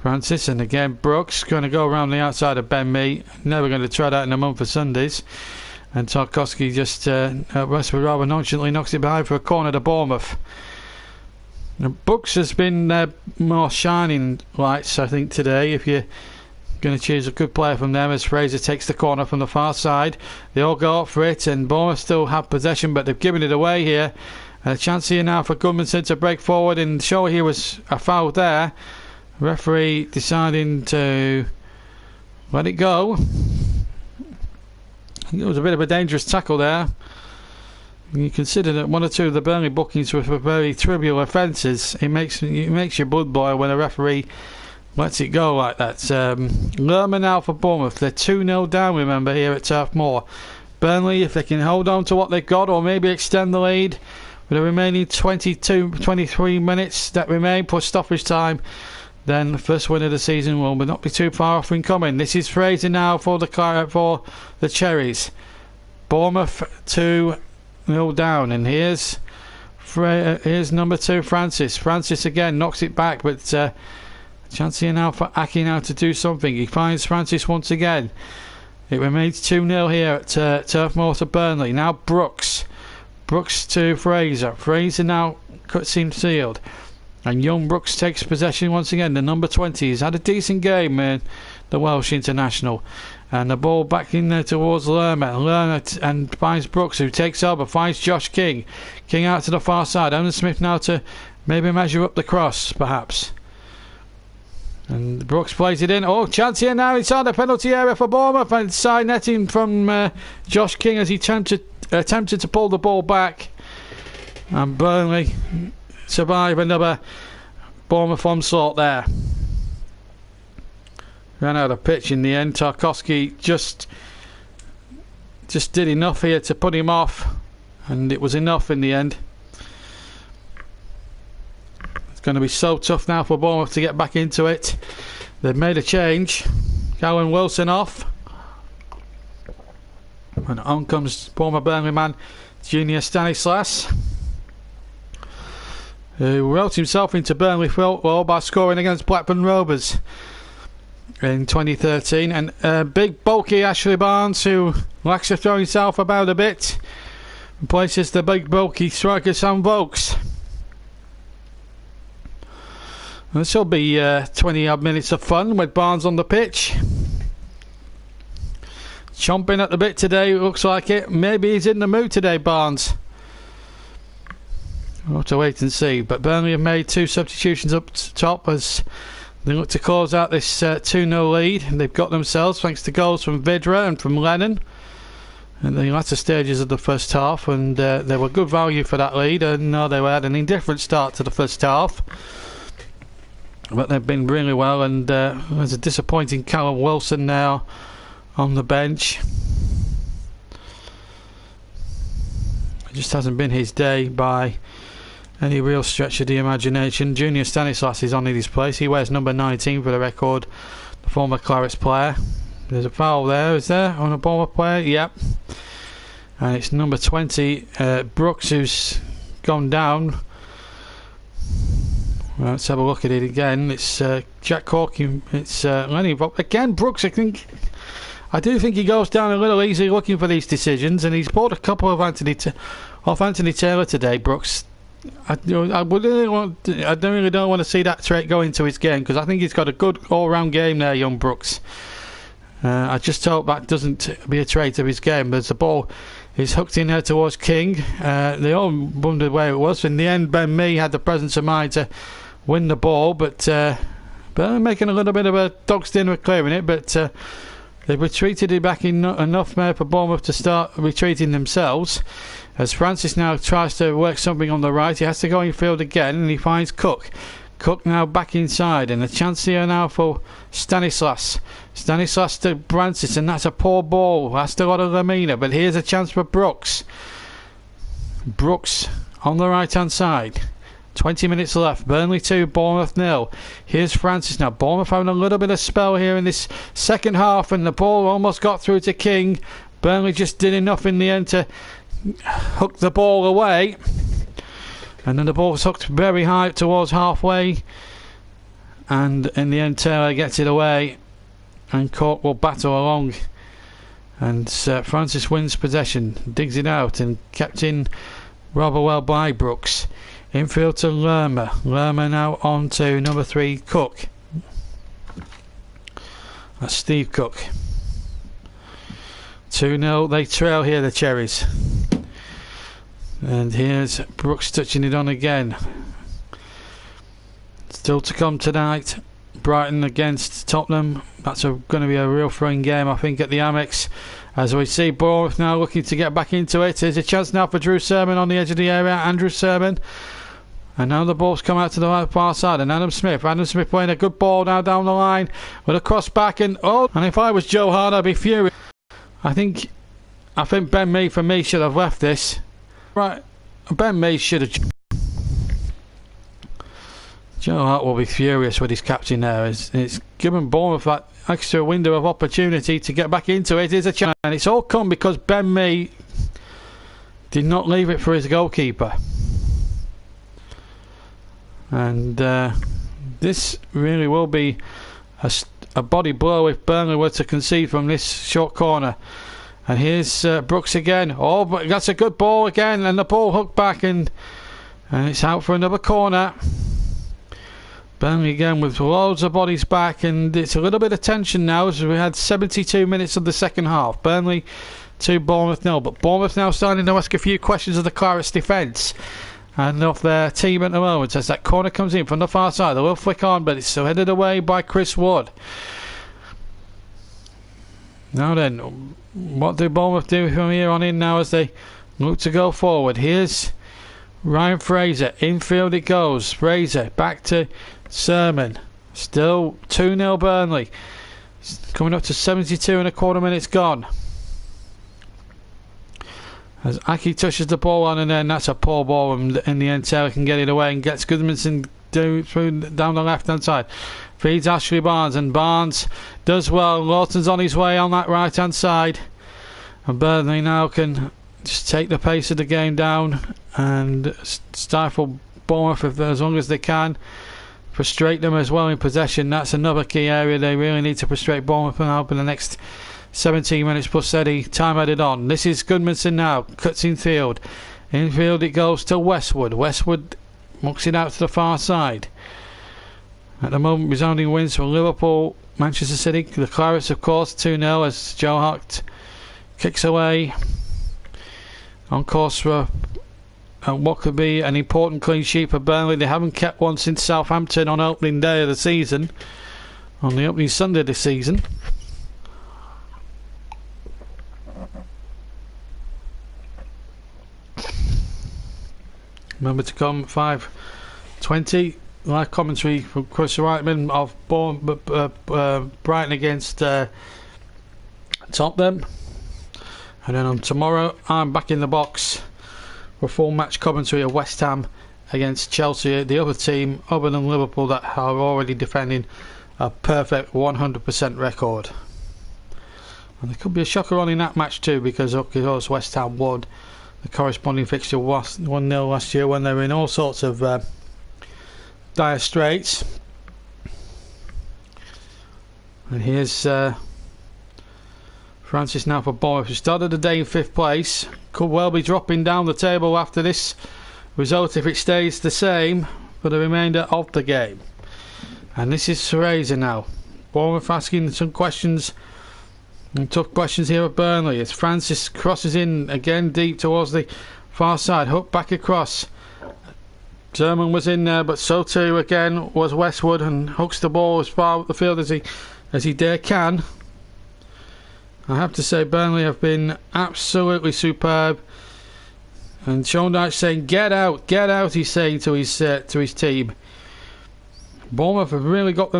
A: Francis, and again Brooks going to go around the outside of Ben Mee. Never going to try that in a month for Sundays. And Tarkowski just rather nonchalantly knocks it behind for a corner to Bournemouth. Now, Brooks has been more shining lights, I think, today. If you're going to choose a good player from them, as Fraser takes the corner from the far side. They all go up for it, and Bournemouth still have possession, but they've given it away here. A chance here now for Gudmundsson to break forward, and sure, here was a foul there. Referee deciding to let it go. It was a bit of a dangerous tackle there. You consider that one or two of the Burnley bookings were for very trivial offences. It makes your blood boil when a referee lets it go like that. Lerma now for Bournemouth. They're 2-0 down, remember, here at Turf Moor. Burnley, if they can hold on to what they've got, or maybe extend the lead with the remaining 23 minutes that remain plus stoppage time, then the first win of the season will not be too far off in coming. This is Fraser now for the Cherries. Bournemouth 2-0 down, and here's number 2 Francis. Francis again knocks it back, but chance here now for Aki now to do something. He finds Francis once again. It remains 2-0 here at Turf Moor to Burnley. Now Brooks to Fraser. Fraser now cuts him sealed. And young Brooks takes possession once again. The number 20 has had a decent game, the Welsh international. And the ball back in there towards Lerma and finds Brooks, who takes over, finds Josh King. King out to the far side. Alan Smith now to maybe measure up the cross, perhaps. And Brooks plays it in. Oh, chance here now inside the penalty area for Bournemouth. And side netting from Josh King as he attempted to pull the ball back. And Burnley survive another Bournemouth onslaught there. Ran out of pitch in the end. Tarkowski just did enough here to put him off, and it was enough in the end. It's going to be so tough now for Bournemouth to get back into it. They've made a change. Callum Wilson off, and on comes former Burnley man Junior Stanislas, who wrote himself into Burnley football by scoring against Blackburn Rovers in 2013. And big bulky Ashley Barnes, who likes to throw himself about a bit, replaces the big bulky striker Sam Vokes. This will be 20 odd minutes of fun with Barnes on the pitch. chomping at the bit today, looks like it. Maybe he's in the mood today, Barnes. We'll have to wait and see. But Burnley have made 2 substitutions up top as they look to close out this 2-0 lead. They've got themselves, thanks to goals from Vidra and from Lennon in the latter stages of the first half, and they were good value for that lead. And they had an indifferent start to the first half, but they've been really well. And there's a disappointing Callum Wilson now on the bench. It just hasn't been his day by any real stretch of the imagination. Junior Stanislas is on in his place. He wears number 19 for the record, the former Clarets player. There's a foul there, is there, on a Bournemouth player? Yep. And it's number 20, Brooks, who's gone down. Well, let's have a look at it again. It's Jack Corky. It's Lenny. Again, Brooks, I do think he goes down a little easy looking for these decisions, and he's bought a couple of Anthony Taylor today, Brooks. I don't really want to see that trait go into his game, because I think he's got a good all-round game there, young Brooks. I just hope that doesn't be a trait of his game. As the ball is hooked in there towards King, they all wondered where it was. In the end, Ben Mee had the presence of mind to win the ball, but they're making a little bit of a dog's dinner of clearing it. But they've retreated it back in enough there for Bournemouth to start retreating themselves. As Francis now tries to work something on the right, he has to go in field again, and he finds Cook. Cook now back inside, and a chance here now for Stanislas. Stanislas to Francis, and that's a poor ball. That's a lot of Lamina, but here's a chance for Brooks. Brooks on the right hand side. 20 minutes left. Burnley 2, Bournemouth 0. Here's Francis now. Bournemouth having a little bit of spell here in this second half, and the ball almost got through to King. Burnley just did enough in the end to hook the ball away, and then the ball was hooked very high towards halfway, and in the end Taylor gets it away, and Cork will battle along, and Francis wins possession, digs it out, and kept in rather well by Brooks. Infield to Lerma. Lerma now on to number 3, Cook. That's Steve Cook. 2-0, they trail here, the Cherries. And here's Brooks touching it on again. Still to come tonight, Brighton against Tottenham. That's going to be a real thrilling game, I think, at the Amex. As we see Bournemouth now looking to get back into it. There's a chance now for Drew Sermon on the edge of the area. Andrew Sermon. And now the ball's come out to the far side, and Adam Smith playing a good ball now down the line with a cross back, and if I was Joe Hart, I'd be furious. I think Ben Mee, for me, should have left this. Right, Ben Mee should have. Joe Hart will be furious with his captain there. It's given Bournemouth that extra window of opportunity to get back into it. Is a chance, and it's all come because Ben Mee did not leave it for his goalkeeper. And this really will be a body blow if Burnley were to concede from this short corner. And here's Brooks again. Oh, but that's a good ball again, and the ball hooked back, and it's out for another corner. Burnley again with loads of bodies back, and it's a little bit of tension now as we had 72 minutes of the second half. Burnley 2, Bournemouth 0, but Bournemouth now starting to ask a few questions of the Clarets defence and of their team at the moment as that corner comes in from the far side. A little flick on, but it's still headed away by Chris Wood. Now then, what do Bournemouth do from here on in now as they look to go forward? Here's Ryan Fraser. Infield it goes. Fraser back to Sermon. Still 2-0 Burnley. Coming up to 72 and a quarter minutes gone. As Aki touches the ball on, and then that's a poor ball, and in the end Taylor can get it away and gets Goodmanson down the left hand side. Feeds Ashley Barnes, and Barnes does well. Lawton's on his way on that right hand side, and Burnley now can just take the pace of the game down and stifle Bournemouth as long as they can. Frustrate them as well in possession. That's another key area. They really need to frustrate Bournemouth now for the next 17 minutes plus Eddie. Time added on. This is Goodmanson now. Cuts infield. Infield it goes to Westwood. Westwood mucks it out to the far side. At the moment, resounding wins for Liverpool, Manchester City. The Clarets, of course, 2-0 as Joe Hart kicks away on course for what could be an important clean sheet for Burnley. They haven't kept one since Southampton on opening day of the season, on the opening Sunday this season. Remember to come 5:20 live commentary from Chris Reitman of Brighton against Tottenham, and then on tomorrow I'm back in the box for full match commentary of West Ham against Chelsea, the other team other than Liverpool that are already defending a perfect 100% record. And there could be a shocker on in that match too, because of course West Ham won the corresponding fixture 1-0 last year when they were in all sorts of dire straits. And here's Francis now for Bournemouth, who started the day in 5th place. Could well be dropping down the table after this result if it stays the same for the remainder of the game. And this is Fraser now. Bournemouth asking some questions, and tough questions here at Burnley, as Francis crosses in again deep towards the far side, hooked back across. German was in there, but so too again was Westwood, and hooks the ball as far up the field as he dare can. I have to say Burnley have been absolutely superb, and Sean Dyche saying get out, he's saying to his team. Bournemouth have really got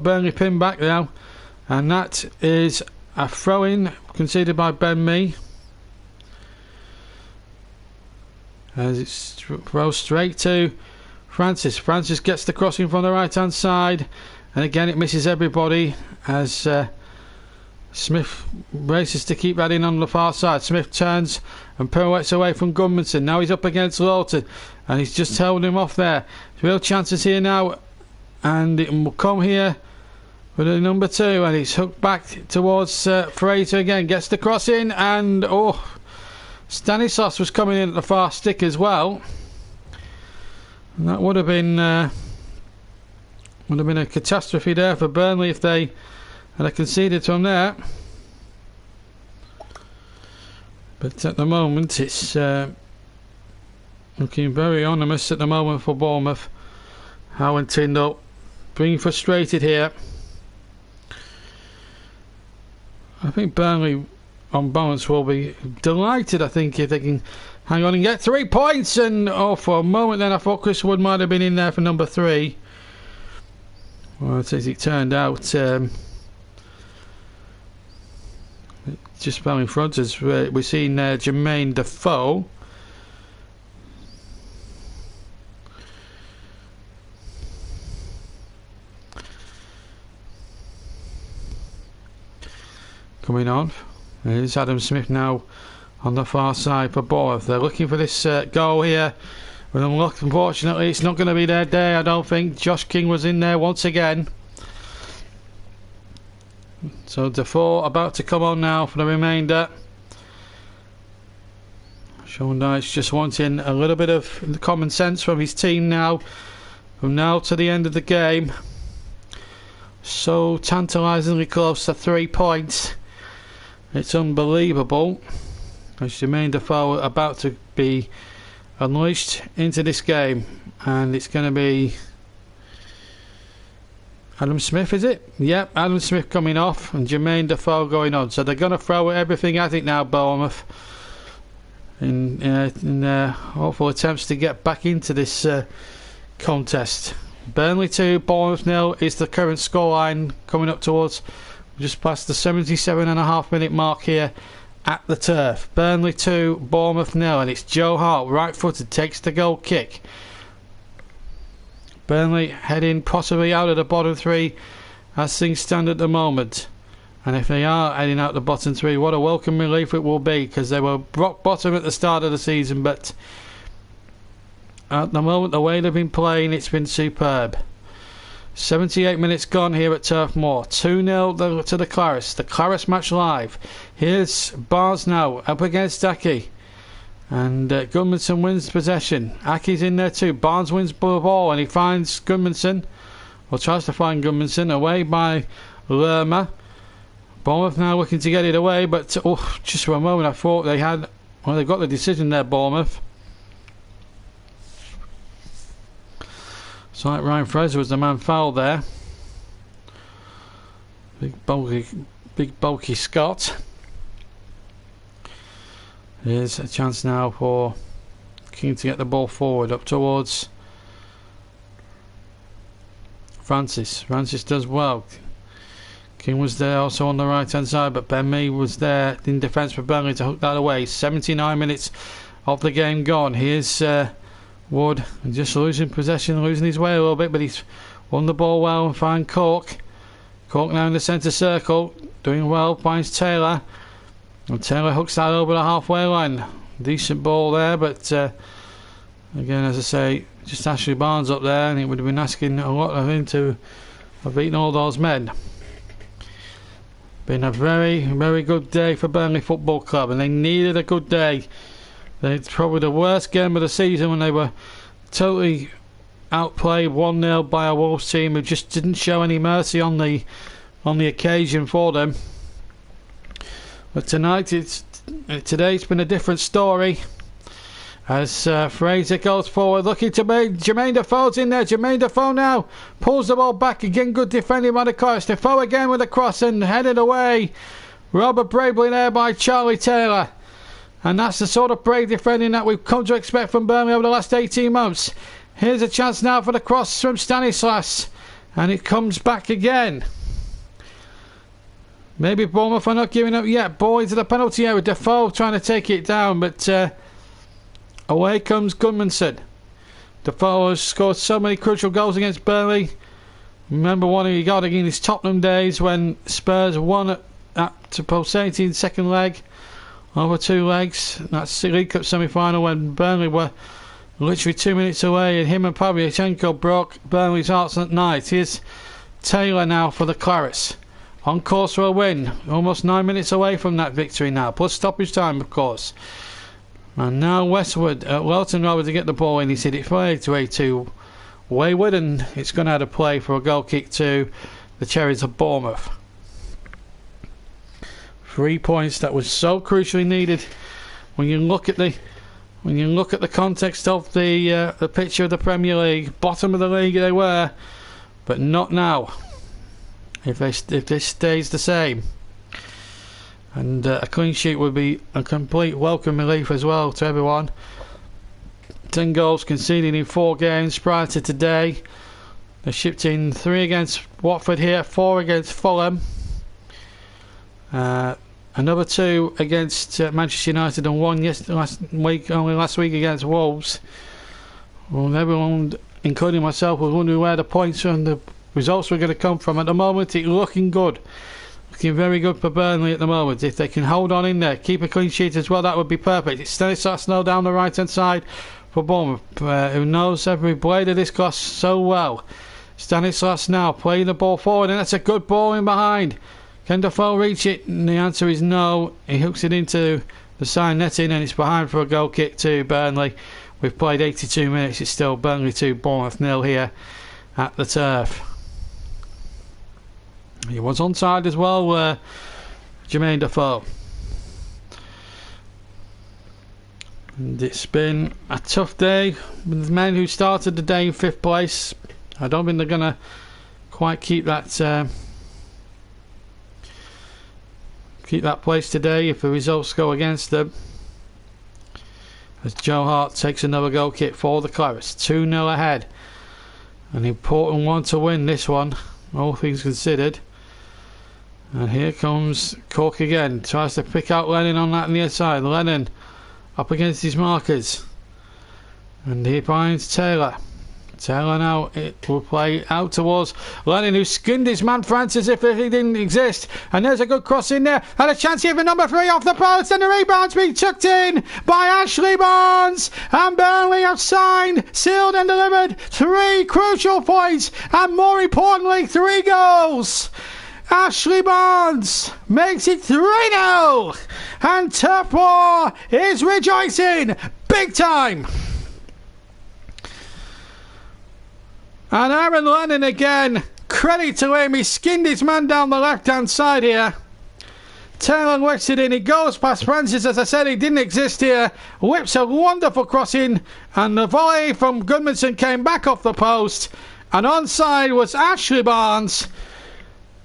A: Burnley pinned back now, and that is a throw-in conceded by Ben Mee, as it throws straight to Francis. Francis gets the crossing from the right hand side, and again it misses everybody as Smith races to keep that in on the far side. Smith turns and pirouettes away from Gudmundsson. Now he's up against Lawton, and he's just held him off there. Real chances here now, and it will come here with the number 2, and it's hooked back towards Fraser again. Gets the cross in, and Stanislas was coming in at the far stick as well. And that would have been a catastrophe there for Burnley if they had conceded from there. But at the moment it's looking very ominous at the moment for Bournemouth. Howard Tyndall being frustrated here. I think Burnley on balance will be delighted, I think, if they can hang on and get 3 points. And for a moment then I thought Chris Wood might have been in there for number 3. Well, as it turned out, just fell in front as we're seeing Jermaine Defoe. Coming on, there's Adam Smith now on the far side for Bournemouth. They're looking for this goal here, but unfortunately it's not going to be their day, I don't think. Josh King was in there once again. So Defoe about to come on now for the remainder. Sean Dyche just wanting a little bit of common sense from his team now, from now to the end of the game. So tantalisingly close to 3 points. It's unbelievable. As Jermaine Defoe about to be unleashed into this game, and it's going to be Adam Smith, is it? Yep, Adam Smith coming off and Jermaine Defoe going on. So they're going to throw everything at it now, Bournemouth, in hopeful attempts to get back into this contest. Burnley 2, Bournemouth 0 is the current scoreline, coming up towards just past the 77.5 minute mark here at the turf. Burnley 2, Bournemouth 0, and it's Joe Hart, right footed, takes the goal kick. Burnley heading possibly out of the bottom 3 as things stand at the moment. And if they are heading out the bottom 3, what a welcome relief it will be, because they were rock bottom at the start of the season, but at the moment the way they've been playing, it's been superb. 78 minutes gone here at Turf Moor. 2-0 to the Clarets. The Clarets match live. Here's Barnes now up against Aki, and Gudmundsson wins possession. Aki's in there too. Barnes wins the ball and he finds Gudmundsson, or tries to find Gudmundsson, away by Lerma. Bournemouth now looking to get it away, but just for a moment I thought they had... Well, they've got the decision there, Bournemouth. It's like Ryan Fraser was the man fouled there. Big bulky Scott. Here's a chance now for King to get the ball forward up towards Francis. Francis does well. King was there also on the right hand side, but Ben Mee was there in defence for Burnley to hook that away. 79 minutes of the game gone. Here's Wood, just losing possession, losing his way a little bit, but he's won the ball well and find Cork. Cork now in the centre circle, doing well, finds Taylor. And Taylor hooks that over the halfway line. Decent ball there, but again, as I say, just Ashley Barnes up there, and it would have been asking a lot of him to have beaten all those men. Been a very, very good day for Burnley Football Club, and they needed a good day. It's probably the worst game of the season when they were totally outplayed 1-0 by a Wolves team who just didn't show any mercy on the occasion for them. But tonight, today it's been a different story. As Fraser goes forward, looking to make Jermaine Defoe's in there. Jermaine Defoe now pulls the ball back again. Good defending by the Clarets. Defoe again with a cross and headed away. Robert bravely there by Charlie Taylor. And that's the sort of brave defending that we've come to expect from Burnley over the last 18 months. Here's a chance now for the cross from Stanislas. And it comes back again. Maybe Bournemouth are not giving up yet. Ball into the penalty area. Defoe trying to take it down, but... away comes Gudmundsson. Defoe has scored so many crucial goals against Burnley. Remember one he got in his Tottenham days when Spurs won at pulsating second leg over 2 legs. That's the League Cup semi-final when Burnley were literally 2 minutes away, and him and Pavlyuchenko broke Burnley's hearts that night. Here's Taylor now for the Clarets. On course for a win. Almost 9 minutes away from that victory now, plus stoppage time of course. And now Westwood, Welton over to get the ball in. He's hit it far to Wayward, and it's going to have a play for a goal kick to the Cherries of Bournemouth. 3 points that was so crucially needed when you look at the context of the picture of the Premier League. Bottom of the league they were, but not now. If this stays the same. And a clean sheet would be a complete welcome relief as well to everyone. 10 goals conceded in 4 games prior to today. They shipped in 3 against Watford here, 4 against Fulham. Another 2 against Manchester United and 1 last week against Wolves. Well, everyone, including myself, was wondering where the points and the results were going to come from. At the moment, it's looking good. Looking very good for Burnley at the moment. If they can hold on in there, keep a clean sheet as well, that would be perfect. It's Stanislas now down the right hand side for Bournemouth, who knows every blade of this glass so well. Stanislas now playing the ball forward, and that's a good ball in behind. Can Defoe reach it? And the answer is no. He hooks it into the side netting, and it's behind for a goal kick to Burnley. We've played 82 minutes. It's still Burnley 2, Bournemouth 0 here at the Turf. He was onside as well, Jermaine Defoe. And it's been a tough day with the men who started the day in 5th place. I don't think they're going to quite keep that place today if the results go against them. As Joe Hart takes another goal kick for the Clarets. 2-0 ahead. An important one to win this one, all things considered. And here comes Cork again. Tries to pick out Lennon on that near side. Lennon up against his markers. And he finds Taylor. Taylor now it will play out towards Lennon, who skinned his man Francis if he didn't exist. And there's a good cross in there. And a chance here for number 3 off the post. And the rebound's being tucked in by Ashley Barnes. And Burnley have signed, sealed and delivered 3 crucial points. And more importantly, 3 goals. Ashley Barnes makes it 3-0 and Turf War is rejoicing big time. And Aaron Lennon again, credit to him, he skinned his man down the left hand side here. Taylor works it in. He goes past Francis. As I said, he didn't exist here. Whips a wonderful crossing, and the volley from Goodmanson came back off the post. And onside was Ashley Barnes.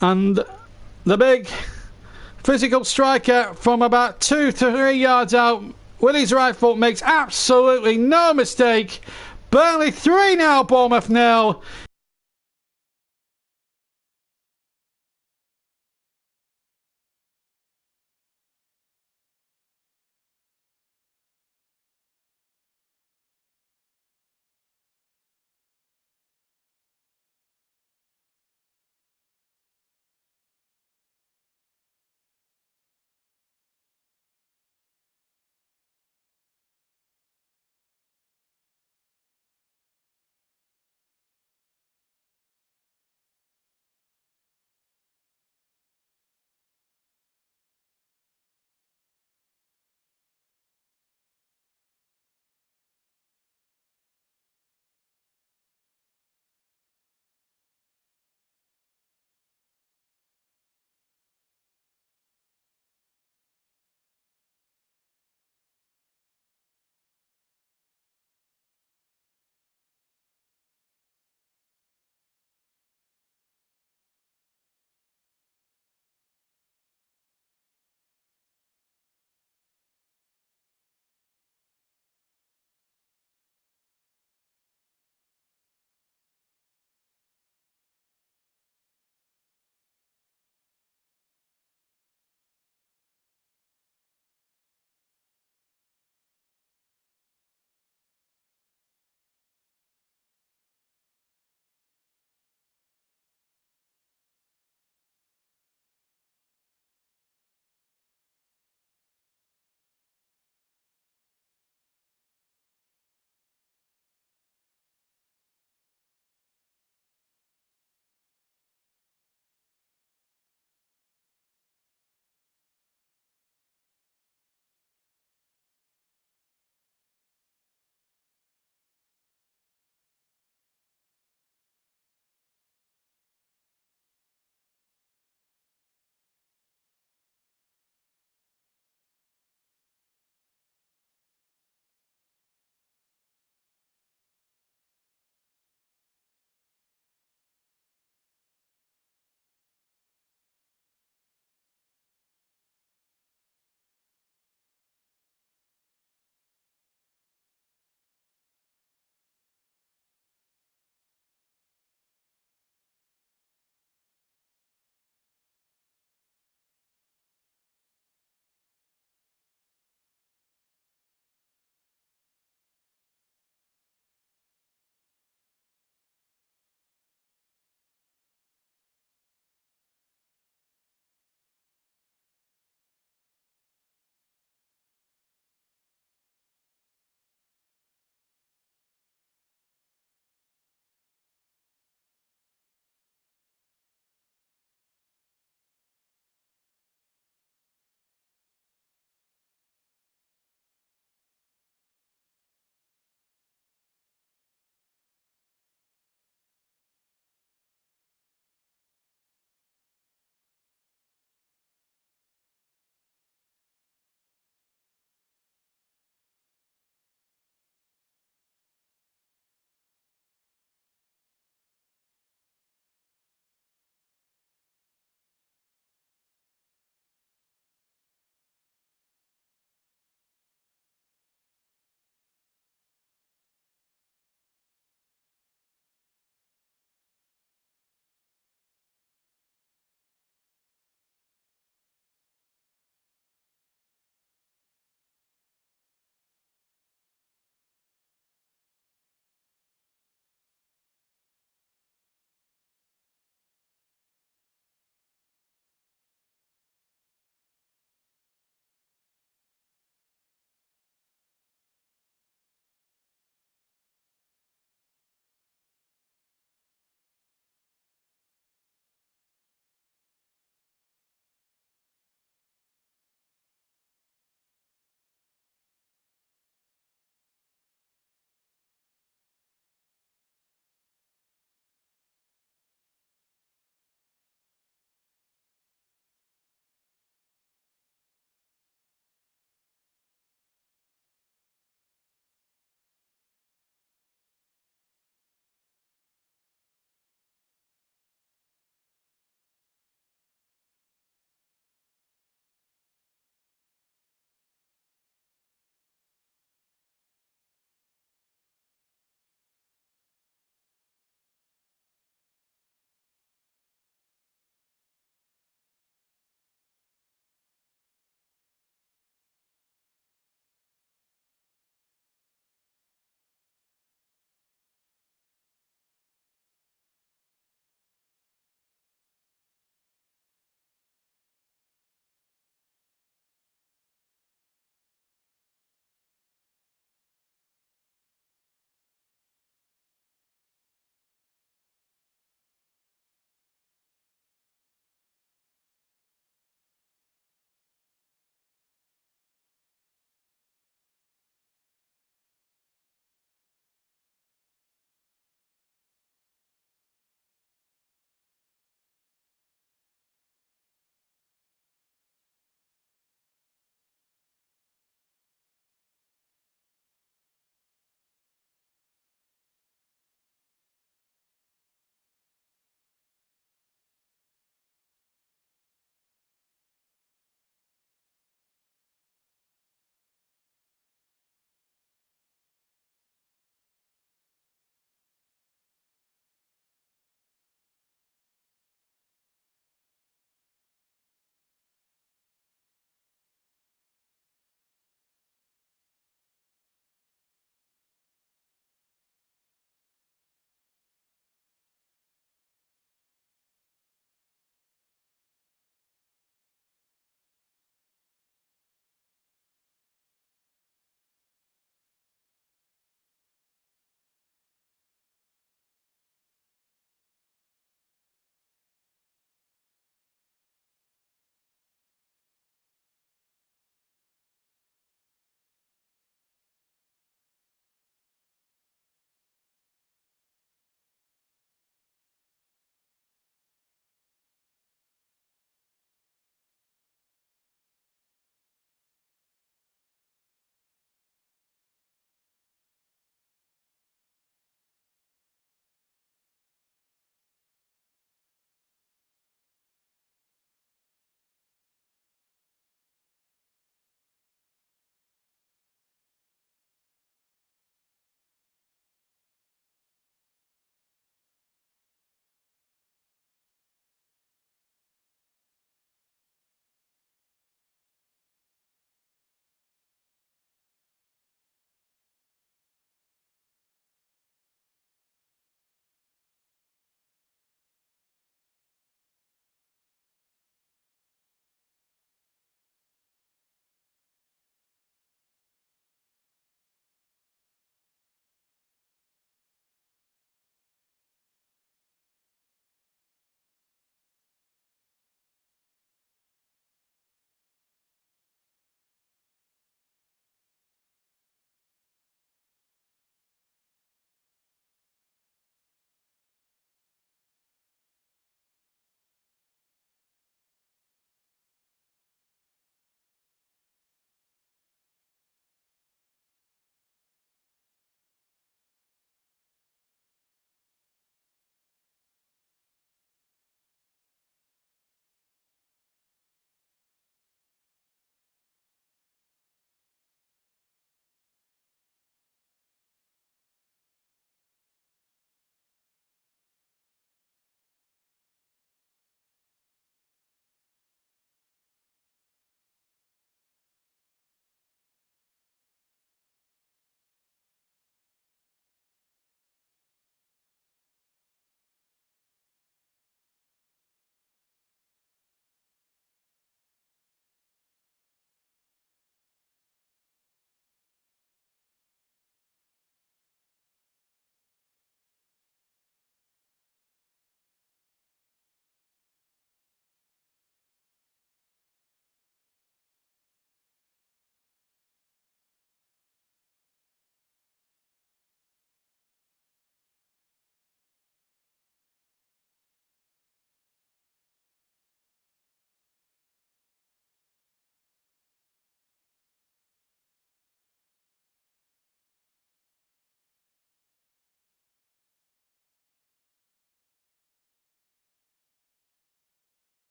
A: And the big physical striker from about 2 to 3 yards out, Willie's right foot makes absolutely no mistake. Burnley 3 now, Bournemouth 0.